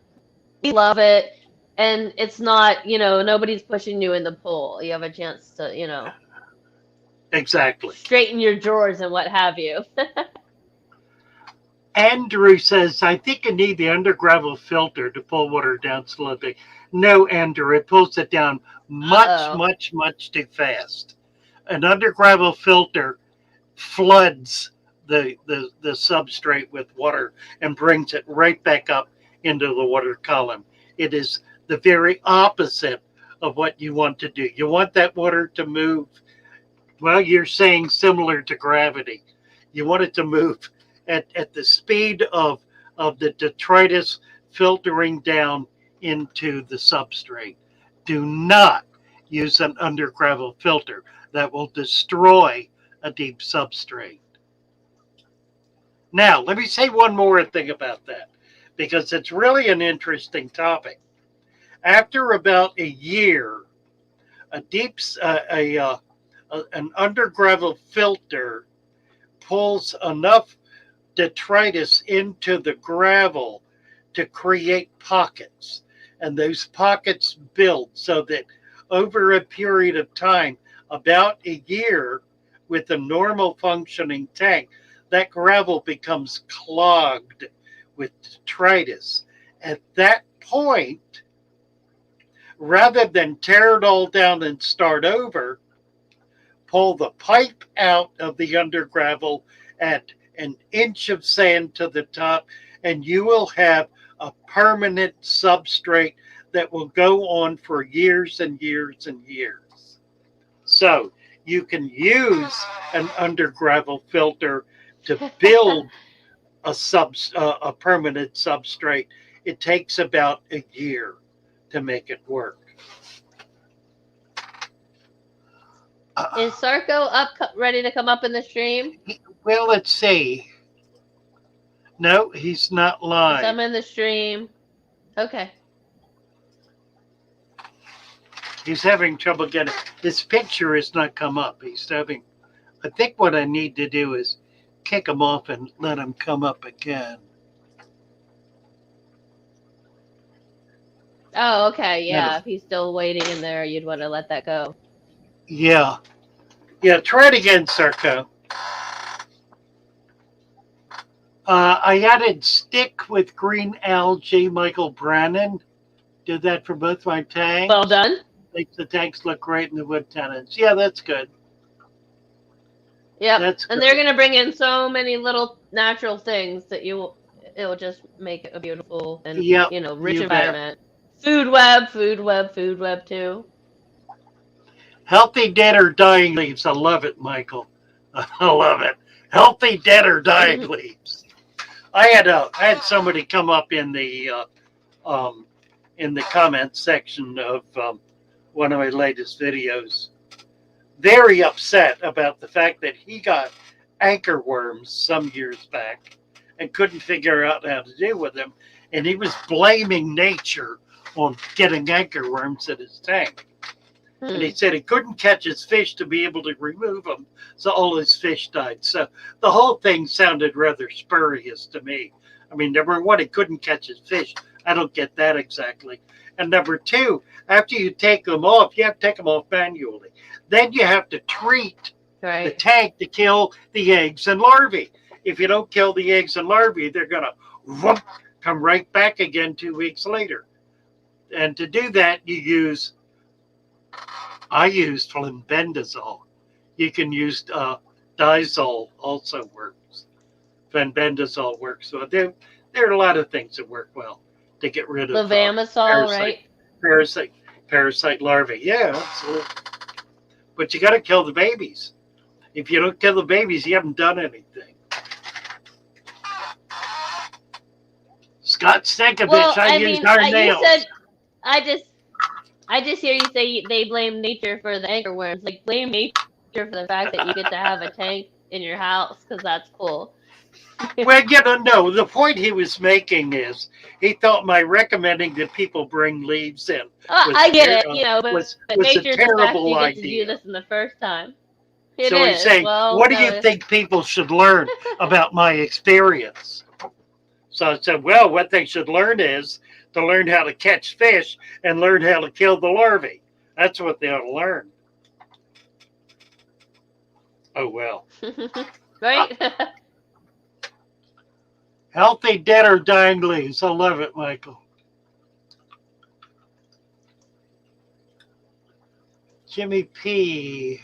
we love it. And it's not, nobody's pushing you in the pool. You have a chance to, Exactly. straighten your drawers and what have you. Andrew says, I think you need the under gravel filter to pull water down slowly. No, Andrew, it pulls it down much too fast. An under gravel filter floods the substrate with water and brings it right back up into the water column. It is the very opposite of what you want to do. You want that water to move, well, you're saying similar to gravity. You want it to move at the speed of the detritus filtering down into the substrate. Do not use an undergravel filter. That will destroy a deep substrate. Now, let me say one more thing about that because it's really an interesting topic. After about a year, a deep an undergravel filter pulls enough detritus into the gravel to create pockets, and those pockets build so that over a period of time, about a year, with a normal functioning tank, that gravel becomes clogged with detritus. At that point, rather than tear it all down and start over, pull the pipe out of the undergravel at an inch of sand to the top, and you will have a permanent substrate that will go on for years and years and years. So you can use an undergravel filter to build a permanent substrate. It takes about a year to make it work. Is Sarko up, ready to come up in the stream? Well, let's see. No, he's not live. I'm in the stream. Okay. He's having trouble getting his picture has not come up. He's having. I think what I need to do is kick him off and let him come up again. Oh, okay. Yeah. No. If he's still waiting in there, you'd want to let that go. Yeah. Yeah, try it again, Sarko. I added stick with green algae, Michael Brannon. Did that for both my tanks. Well done. Makes the tanks look great in the wood tenants. Yeah, that's good. Yeah. That's And good. they're going to bring in so many little natural things that it'll just make it a beautiful and, Yep, rich you environment. Food web too. Healthy dead or dying leaves. I love it, Michael. I love it. Healthy dead or dying leaves. I had somebody come up in the comments section of one of my latest videos, very upset about the fact that he got anchor worms some years back and couldn't figure out how to deal with them, and he was blaming nature on getting anchor worms in his tank. And he said he couldn't catch his fish to be able to remove them, so all his fish died. So the whole thing sounded rather spurious to me. I mean, number one, he couldn't catch his fish. I don't get that exactly. And number two, after you take them off, you have to take them off manually. Then you have to treat the tank to kill the eggs and larvae. If you don't kill the eggs and larvae, they're going to come right back again 2 weeks later. And to do that, I used flenbendazole. You can use Dizol also works. Flenbendazole works. So there are a lot of things that work well to get rid of Levamisole, right? Parasite larvae. Yeah, absolutely. But you got to kill the babies. If you don't kill the babies, you haven't done anything. Scott Stankovich, Well, I used our nails. You said, I just hear you say they blame nature for the anchor worms. Like, blame nature for the fact that you get to have a tank in your house because that's cool. Well, no. The point he was making is he thought my recommending that people bring leaves in. I get it, but was nature's a terrible the fact idea. You get to do this in the first time. So he's saying, what do you think people should learn about my experience? So I said, well, what they should learn is to learn how to catch fish and learn how to kill the larvae. That's what they ought to learn. Oh, well. Right? Healthy dead or dying leaves. I love it, Michael. Jimmy P.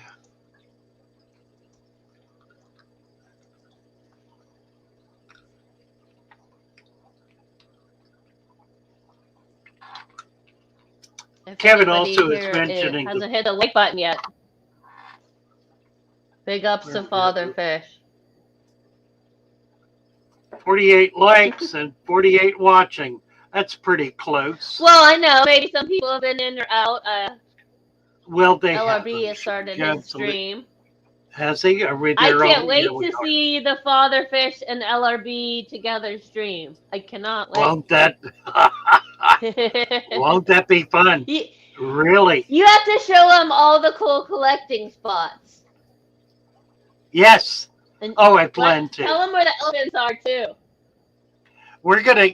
If Kevin anybody also is here mentioning hasn't hit the like button yet. Big ups to Where- Father Fish. 48 likes and 48 watching. That's pretty close. Well, I know maybe some people have been in or out. Well, they LRB have. has started Yeah, his stream. Has he? Are we I there? can't Oh, wait yeah, we to are. see the Father Fish and LRB together stream. I cannot wait. Won't that won't that be fun? you, Really? you have to show them all the cool collecting spots. Yes. And Oh, I plan tell to. them where the elephants are too. We're gonna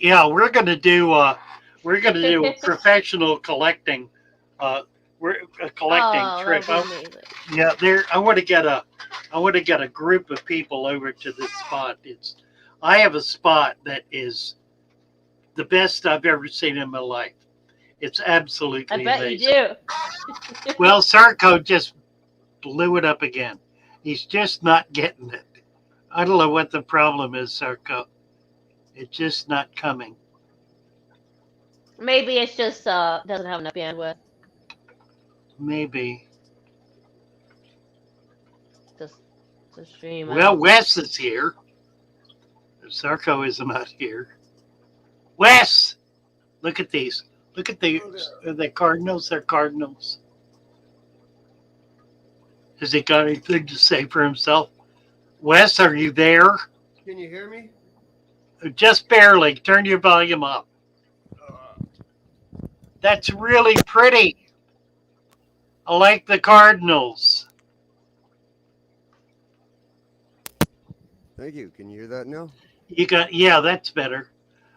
do professional collecting. We're a collecting Oh, trip. that would be amazing. Yeah, I want to get a group of people over to this spot. I have a spot that is the best I've ever seen in my life. It's absolutely I bet amazing. you do. Well, Sarko just blew it up again. He's just not getting it. I don't know what the problem is, Sarko. It's just not coming. Maybe it's just doesn't have enough bandwidth. Maybe. Just to stream. Well, Wes is here. Sarko is not here. Wes! Look at these. Look at these. Are they cardinals? They're cardinals. Has he got anything to say for himself? Wes, are you there? Can you hear me? Just barely. Turn your volume up. That's really pretty. I like the cardinals. Thank you. Can you hear that now? Yeah, that's better.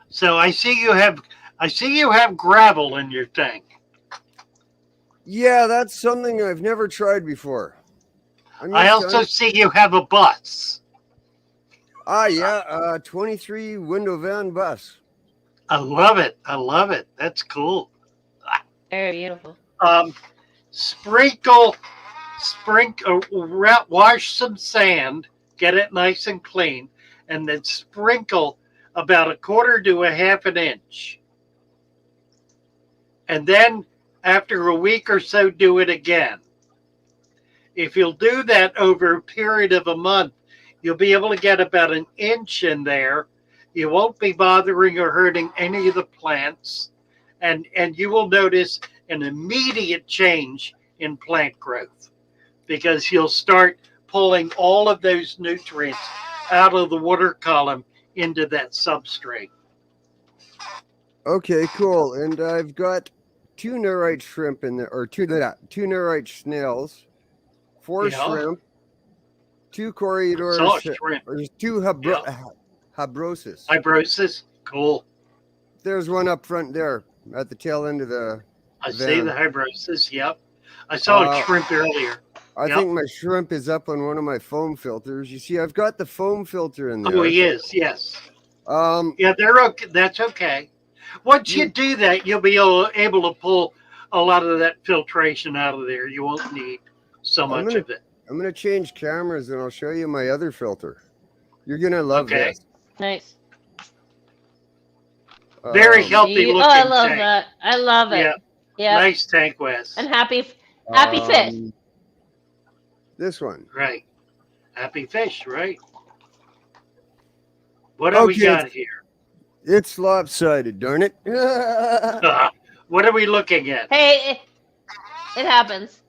So I see you have gravel in your tank. Yeah, that's something I've never tried before. I also see you have a bus. Yeah, 23 window van bus. I love it. I love it. That's cool. Very beautiful. Wash some sand, get it nice and clean, and then sprinkle about a quarter to a half an inch. And then after a week or so, do it again. If you'll do that over a period of a month, you'll be able to get about an inch in there. You won't be bothering or hurting any of the plants. And you will notice an immediate change in plant growth because you'll start pulling all of those nutrients out of the water column into that substrate. Okay, cool. And I've got 2 neurite shrimp in there, or two neurite snails, 4 shrimp, 2 corridors, Shrimp. or 2 habrosis. Hybrosis, cool. There's one up front there at the tail end of the I van. see the hybrosis, yep. I saw a shrimp earlier. I think my shrimp is up on one of my foam filters. You see, I've got the foam filter in there. Oh, he is, yes. Yeah, they're okay. That's okay. Once you do that, you'll be able to pull a lot of that filtration out of there. You won't need so much of it. I'm going to change cameras and I'll show you my other filter. You're going to love this. Nice. Very healthy looking I love tank. that. I love it. Yeah. Nice tank, Wes. And happy fish. This one. Right. Happy fish, right? What do we got here? It's lopsided, darn it. What are we looking at? Hey, it happens.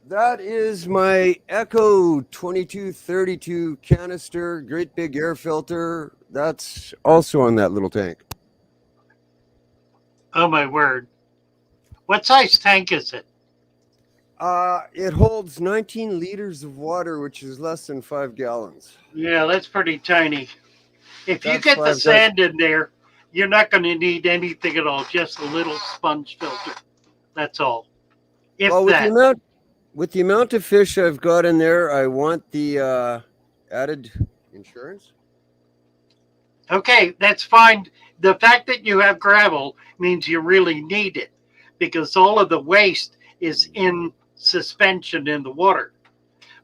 That is my Echo 2232 canister, great big air filter. That's also on that little tank. Oh, my word. What size tank is it? It holds 19 liters of water, which is less than 5 gallons. Yeah, that's pretty tiny. If you That's get why the I've got- sand in there, you're not going to need anything at all, just a little sponge filter. That's all. If Well, that. with the amount of fish I've got in there, I want the added insurance. Okay, that's fine. The fact that you have gravel means you really need it because all of the waste is in suspension in the water.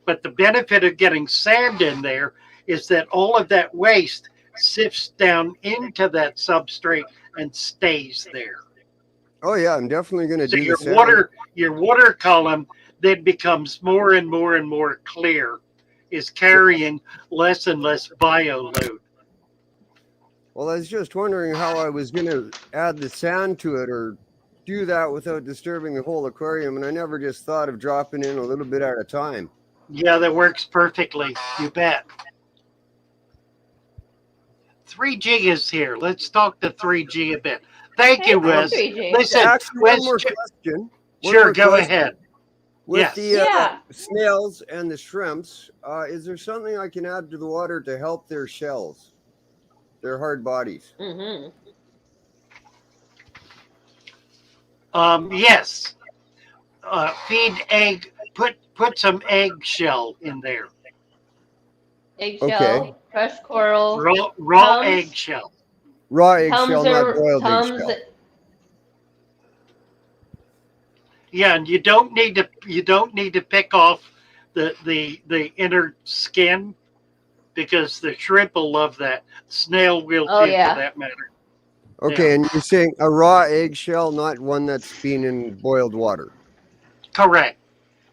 But the benefit of getting sand in there is that all of that waste sifts down into that substrate and stays there. Oh yeah, I'm definitely going to So do the same. your water column then becomes more and more and more clear, is carrying less and less bio load. Well, I was just wondering how I was going to add the sand to it or do that without disturbing the whole aquarium, and I never just thought of dropping in a little bit at a time. Yeah, that works perfectly. You bet. 3G is here. Let's talk to 3G a bit. Thank Hey, you, cool, Wes. 3G. Listen, Actually, one Wes, more question. sure, go ahead. With Yes. the Yeah. snails and the shrimps, is there something I can add to the water to help their shells, their hard bodies? Mm-hmm. Yes. Feed egg. Put some eggshell in there. Eggshell, crushed coral, Raw Tums. eggshell. Raw eggshell, not boiled Tums. eggshell. Yeah, and you don't need to pick off the inner skin because the shrimp will love that. Snail will Oh, too, yeah. for that matter. Okay, Yeah. and you're saying a raw eggshell, not one that's been in boiled water. Correct.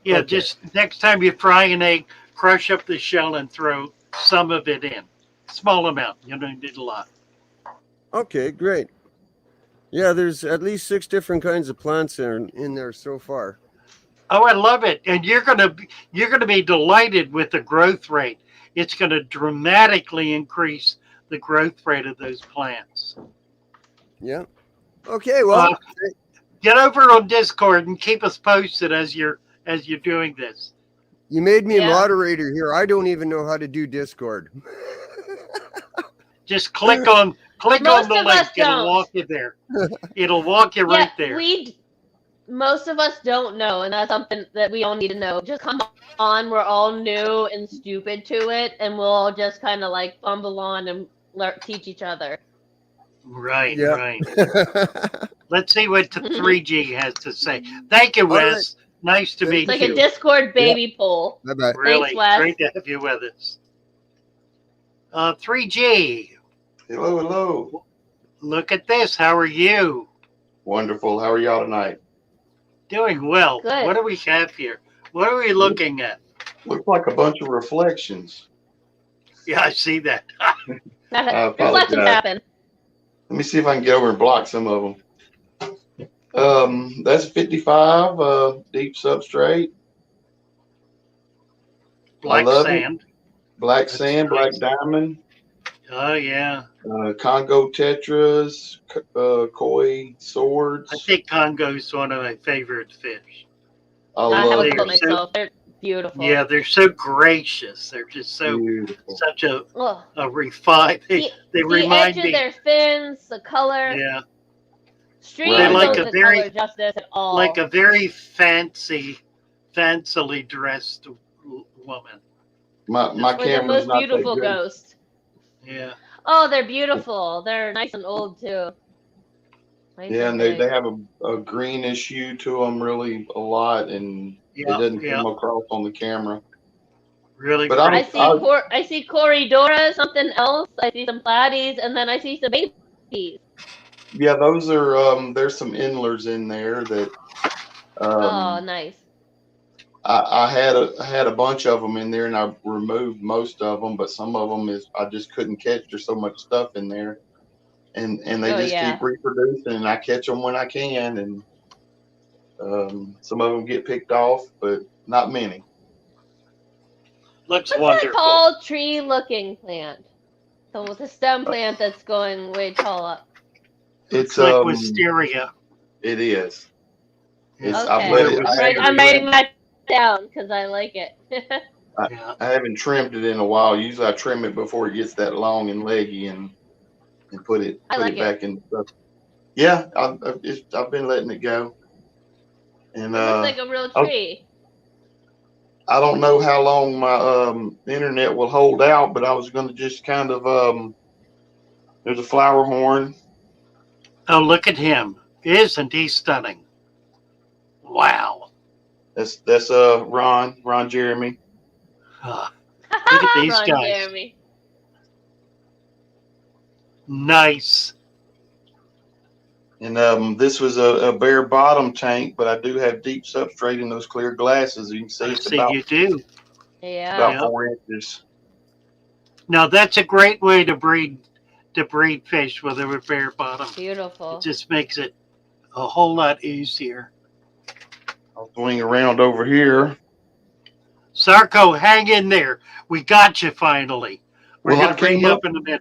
Yeah, Okay. just next time you fry an egg, crush up the shell and throw some of it in. Small amount. You don't need a lot. Okay, great. Yeah, there's at least 6 different kinds of plants in there so far. Oh, I love it. And you're gonna be delighted with the growth rate. It's gonna dramatically increase the growth rate of those plants. Yeah. Okay, well, Get over on Discord and keep us posted as you're doing this. you made me a Yeah. moderator here. I don't even know how to do Discord. Just click on Most the of link. us It'll don't. walk you there. It'll walk you Yeah, right there. most of us don't know, and that's something that we all need to know. Just come on, we're all new and stupid to it, and we'll all just kind of like fumble on and teach each other. Right, Yeah. right. Let's see what the 3G has to say. Thank you, Wes. Nice to meet It's like you. a Discord baby poll. Bye-bye. Really Thanks, Wes. great to have you with us. 3G. Hello, hello. Look at this. How are you? Wonderful. How are y'all tonight? Doing well. Good. What do we have here? What are we looking at? Looks like a bunch of reflections. Yeah, I see that. Reflections apologize. happen. Let me see if I can get over and block some of them. That's 55 deep substrate. Black I love sand. it. Black That's sand, black nice. diamond, Oh, yeah. Congo tetras, koi swords. I think Congo's one of my favorite fish. I I have love a couple it. myself. They're beautiful. Yeah, they're so gracious. They're just so Beautiful. such a Ugh. refined. They The remind edge me. of their fins, the color. Yeah, Streams They're like don't a do the very- color justice at all. like a very fancily dressed woman. My Or the camera's most not beautiful that good. ghost. Yeah. Oh, they're beautiful. They're nice and old too. Nice Yeah, and big. they have a greenish hue to them really a lot, and it Yeah, doesn't yeah. come across on the camera. Really But great. I see Corridora, something else. I see some platies, and then I see some babies. Yeah, those are there's some endlers in there that Oh, nice. I had a bunch of them in there, and I removed most of them, but some of them is I just couldn't catch. There's so much stuff in there, and they Oh, just yeah. keep reproducing, and I catch them when I can, and some of them get picked off, but not many. Looks What's wonderful. that tall tree-looking plant? So with the stem plant that's going way tall up. It's like wisteria. It is. It's Okay. I've let it. I'm writing that down because I like it. Yeah. I haven't trimmed it in a while. Usually I trim it before it gets that long and leggy and put it back in stuff. Yeah, I've been letting it go. And It looks like a real tree. I don't know how long my internet will hold out, but I was going to just kind of there's a flower horn. Oh, look at him! Isn't he stunning? Wow. That's Ron Jeremy. Look at these Ron guys. Jeremy. Nice. And this was a bare bottom tank, but I do have deep substrate in those clear glasses. You can see I it's see you do. Yeah. about Yeah. 4 inches. Now that's a great way to breed fish with a bare bottom. Beautiful. It just makes it a whole lot easier. I'll swing around over here. Sarko, hang in there. We got you finally. We're Well, I gonna bring came you up. up in a minute.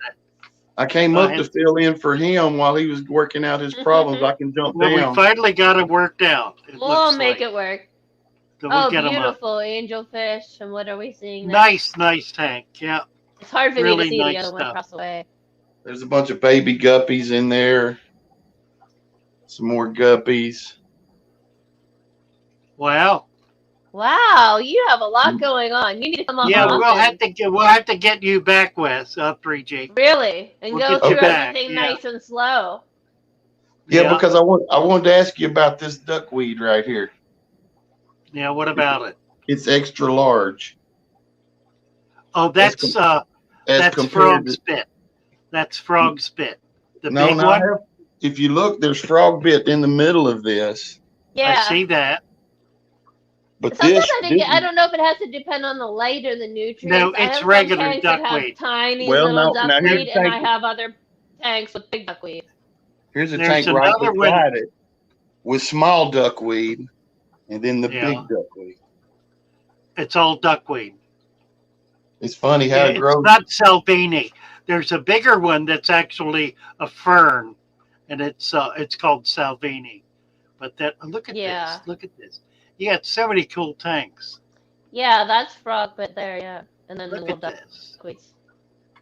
I came Go up to ahead. fill in for him while he was working out his problems. I can jump Well, we down. finally got it worked out. It We'll looks make like. it work. So we'll Oh, get them up. beautiful angelfish. And what are we seeing there? Nice tank. Yeah. It's hard for me Really to see nice the other one stuff. across the way. There's a bunch of baby guppies in there. Some more guppies. Wow. Wow, you have a lot going on. You need to come on. Yeah, often. we'll have to get you back, Wes. 3G. Really, and We'll go get you through back, everything yeah. nice and slow. Yeah, because I wanted to ask you about this duckweed right here. Yeah. What about it? It's extra large. Oh, that's compared frog to spit. That's frog spit. The no, big no. one. If you look, there's frog bit in the middle of this. Yeah. I see that. But Sometimes this I don't know if it has to depend on the light or the nutrients. No, I it's have regular some tanks that have duckweed. tiny Well, little now here's duckweed, the and I tank. have other tanks with big duckweed. Here's a There's tank right another beside one. it with small duckweed, and then the Yeah. big duckweed. It's all duckweed. It's funny how Yeah, it grows. it's not Salvini. There's a bigger one that's actually a fern, and it's called Salvini. But look at Yeah. this. Look at this. You got so many cool tanks. Yeah, that's frog bit there, yeah. And then the Look little at this. duckweeds.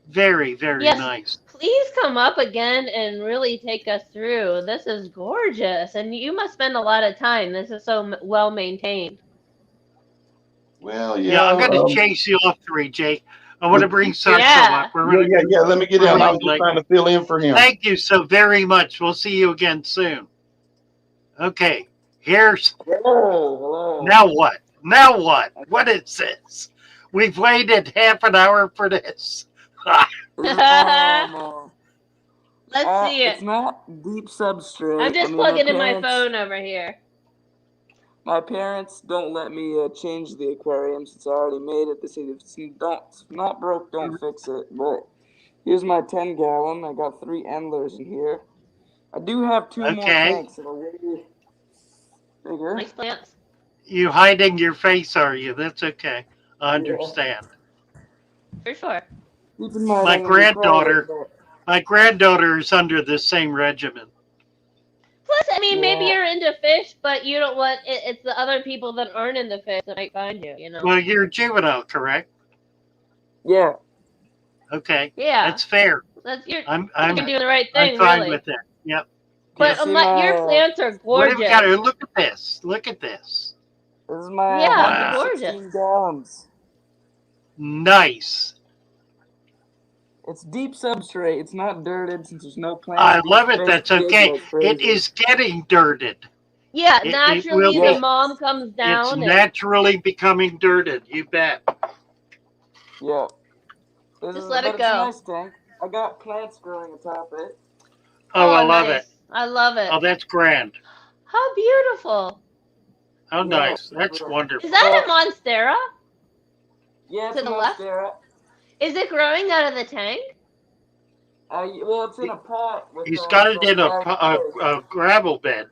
Very, very Yes. nice. Please come up again and really take us through. This is gorgeous, and you must spend a lot of time. This is so well maintained. Well, Yeah, I'm going to yeah. chase you off 3J. I want to bring Sarko Yeah. up. We're really, Yeah. Let me get we're down. I really was just like- trying to fill in for him. Thank you so very much. We'll see you again soon. Okay, here's Hello. now what? Now what? What is this? We've waited half an hour for this. Let's see It's it. not deep substrate. I'm just I mean, plugging in my parents- phone over here. My parents don't let me change the aquarium since I already made it. They say if it's not broke, don't fix it. But here's my 10-gallon. I got 3 endlers in here. I do have 2 more Okay. tanks that are way bigger. Nice plants. You hiding your face, are you? That's okay. I understand. For sure. Keep in mind, My I'm gonna be granddaughter- quiet, My granddaughter is under the same regimen. Plus, I mean, maybe Yeah. you're into fish, but you don't want it's the other people that aren't into fish that might find you, you know? Well, you're juvenile, correct? but yeah. Okay, Yeah. that's fair. You're I'm doing the right thing, I'm fine really. with it. Yep. But See your my- plants are What have gorgeous. we got? Look at this. Look at this. This is my Yeah, 116 gorgeous. gallons. Nice. It's deep substrate. It's not dirted since there's no plant. I love it. Fish That's dig okay. like crazy. It is getting dirted. Yeah, It naturally will the be. mom comes down It's and naturally becoming dirted. You bet. Yeah. Just let it It's go. a nice tank. I got plants growing atop it. Oh, I love nice. it. I love it. Oh, that's grand. How beautiful. How Yeah. nice. That's wonderful. Is that a monstera? Yeah, it's To a the left? monstera. Is it growing out of the tank? Well, it's in a pot. With, He's got it in five fish. a gravel bed.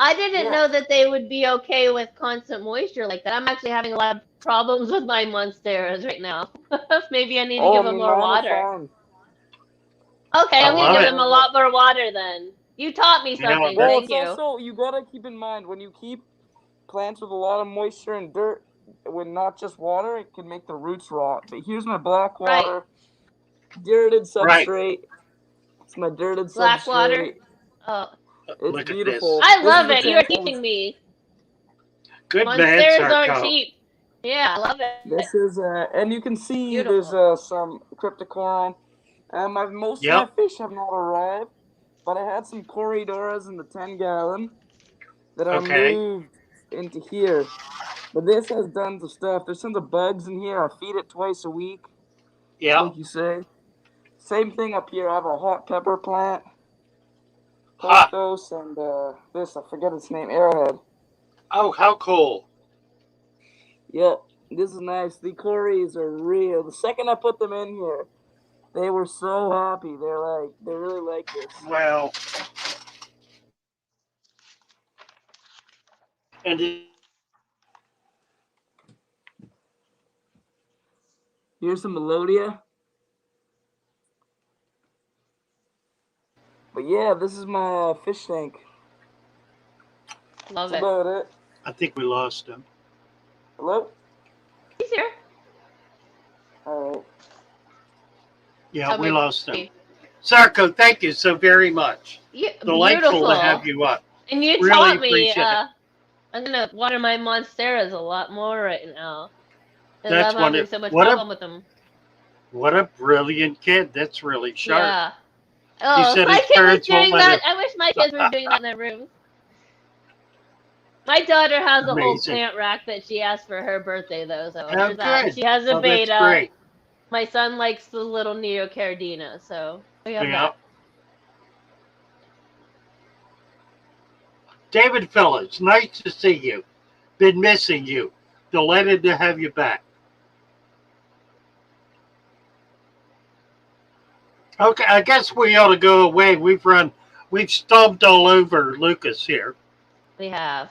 I didn't Yeah. know that they would be okay with constant moisture like that. I'm actually having a lot of problems with my monsteras right now. Maybe I need to give them more mine are water. fine. Okay, I'm I gonna love give it. them a lot more water then. You taught me You know, something. Well, Thank it's you. also, you gotta keep in mind, when you keep plants with a lot of moisture and dirt, when not just water, it can make the roots rot. But here's my black Right. water, dirted Right. substrate. It's my dirted Black substrate. water? Oh, It's Look at beautiful. this. I This love is it. the You are tank I was- teaching me. Good man, Monsteras aren't Sarko. cheap. Yeah, I love it. This is, and you can see Beautiful. there's some cryptocorum. Most Yep. of my fish have not arrived, but I had some corridoras in the 10-gallon that I Okay. moved into here. But this has tons of stuff. There's tons of bugs in here. I feed it twice a week, Yeah. like you say. Same thing up here. I have a hot pepper plant. Postos and this, I forget its name, Arrowhead. Oh, how cool. Yep, this is nice. The Corys are real. The second I put them in here, they were so happy. They really like this. Well, and Here's some Melodia. But yeah, this is my fish tank. Love That's it. about it. I think we lost him. Hello? He's here. All right. Yeah, we Coming. lost him. Sarko, thank you so very much. Yeah, Delightful beautiful. to have you up. And you Really taught me. appreciate it. I'm gonna water my monsteras a lot more right now. And That's I'm having wonderful. so much What a- problem with them. What a brilliant kid. That's really sharp. Yeah. Oh, said if my his kid was parents won't doing let that. him. I wish my kids were doing that in their rooms. My daughter has a whole Amazing. plant rack that she asked for her birthday, though. So Oh, there's that. good. She has a Oh, beta. that's great. My son likes the little Neocardina, so we have Yeah. that. David Phillips, nice to see you. Been missing you. Delighted to have you back. Okay, I guess we ought to go away. We've stomped all over Lucas here. We have.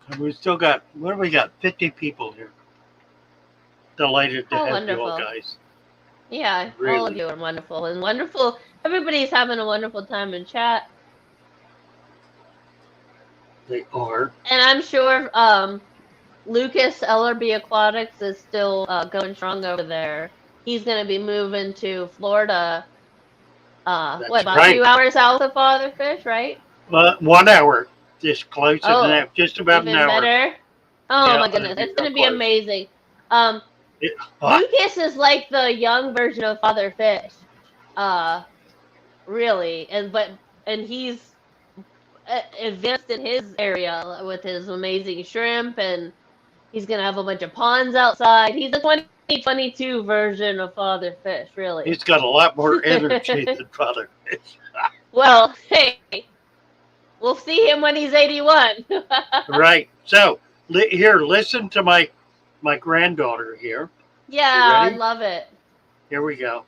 And we've still got, what do we got? 50 people here. Delighted to Oh, have you all wonderful. guys. Yeah, all of Really. you are wonderful and wonderful. Everybody's having a wonderful time in chat, They are. and I'm sure Lucas LRB Aquatics is still going strong over there. He's going to be moving to Florida. That's About right. 2 hours south of Fatherfish, right? 1 hour. Just closer than that. Just about Even an hour. better. Oh Yeah, my goodness, it'll be it's going to be real close. amazing. Hot. Lucas is like the young version of Fatherfish, really, and he's advanced in his area with his amazing shrimp, and he's gonna have a bunch of ponds outside. He's the 2022 version of Fatherfish, really. He's got a lot more energy than Father Fish. Well, hey, we'll see him when he's 81. Right. So, here, listen to my granddaughter here. Yeah, I ready? love it. Here we go.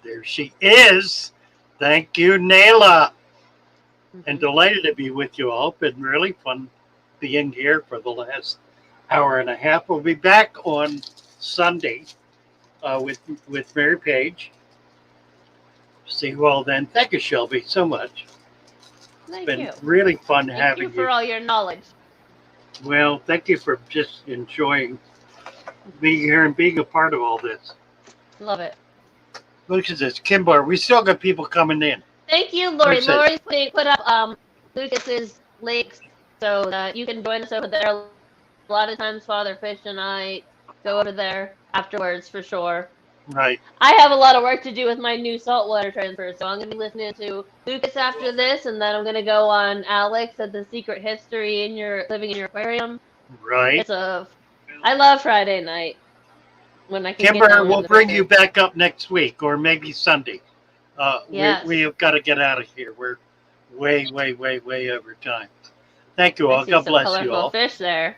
There she is. Thank you, Nayla. And delighted to be with you all. Been really fun being here for the last hour and a half. We'll be back on Sunday with Mary Page. See you all then. Thank you, Shelby, so much. Thank It's been you. really fun Thank having you for all your knowledge. Well, thank you for just enjoying being here and being a part of all this. Love it. Look at this, Kimbar. We still got people coming in. Thank you, Lori. Who says- Lori's put up Lucas's links so that you can join us over there. A lot of times, Father Fish and I go over there afterwards for sure. Right. I have a lot of work to do with my new saltwater transfer, so I'm going to be listening to Lucas after this, and then I'm going to go on Alex at the Secret History in your Living in Your Aquarium. Right. I love Friday night when I can get Kimber, down we'll with the bring fish. you back up next week or maybe Sunday. Yes. We have got to get out of here. We're way over time. Thank you I all. see God some bless you colorful all. fish there.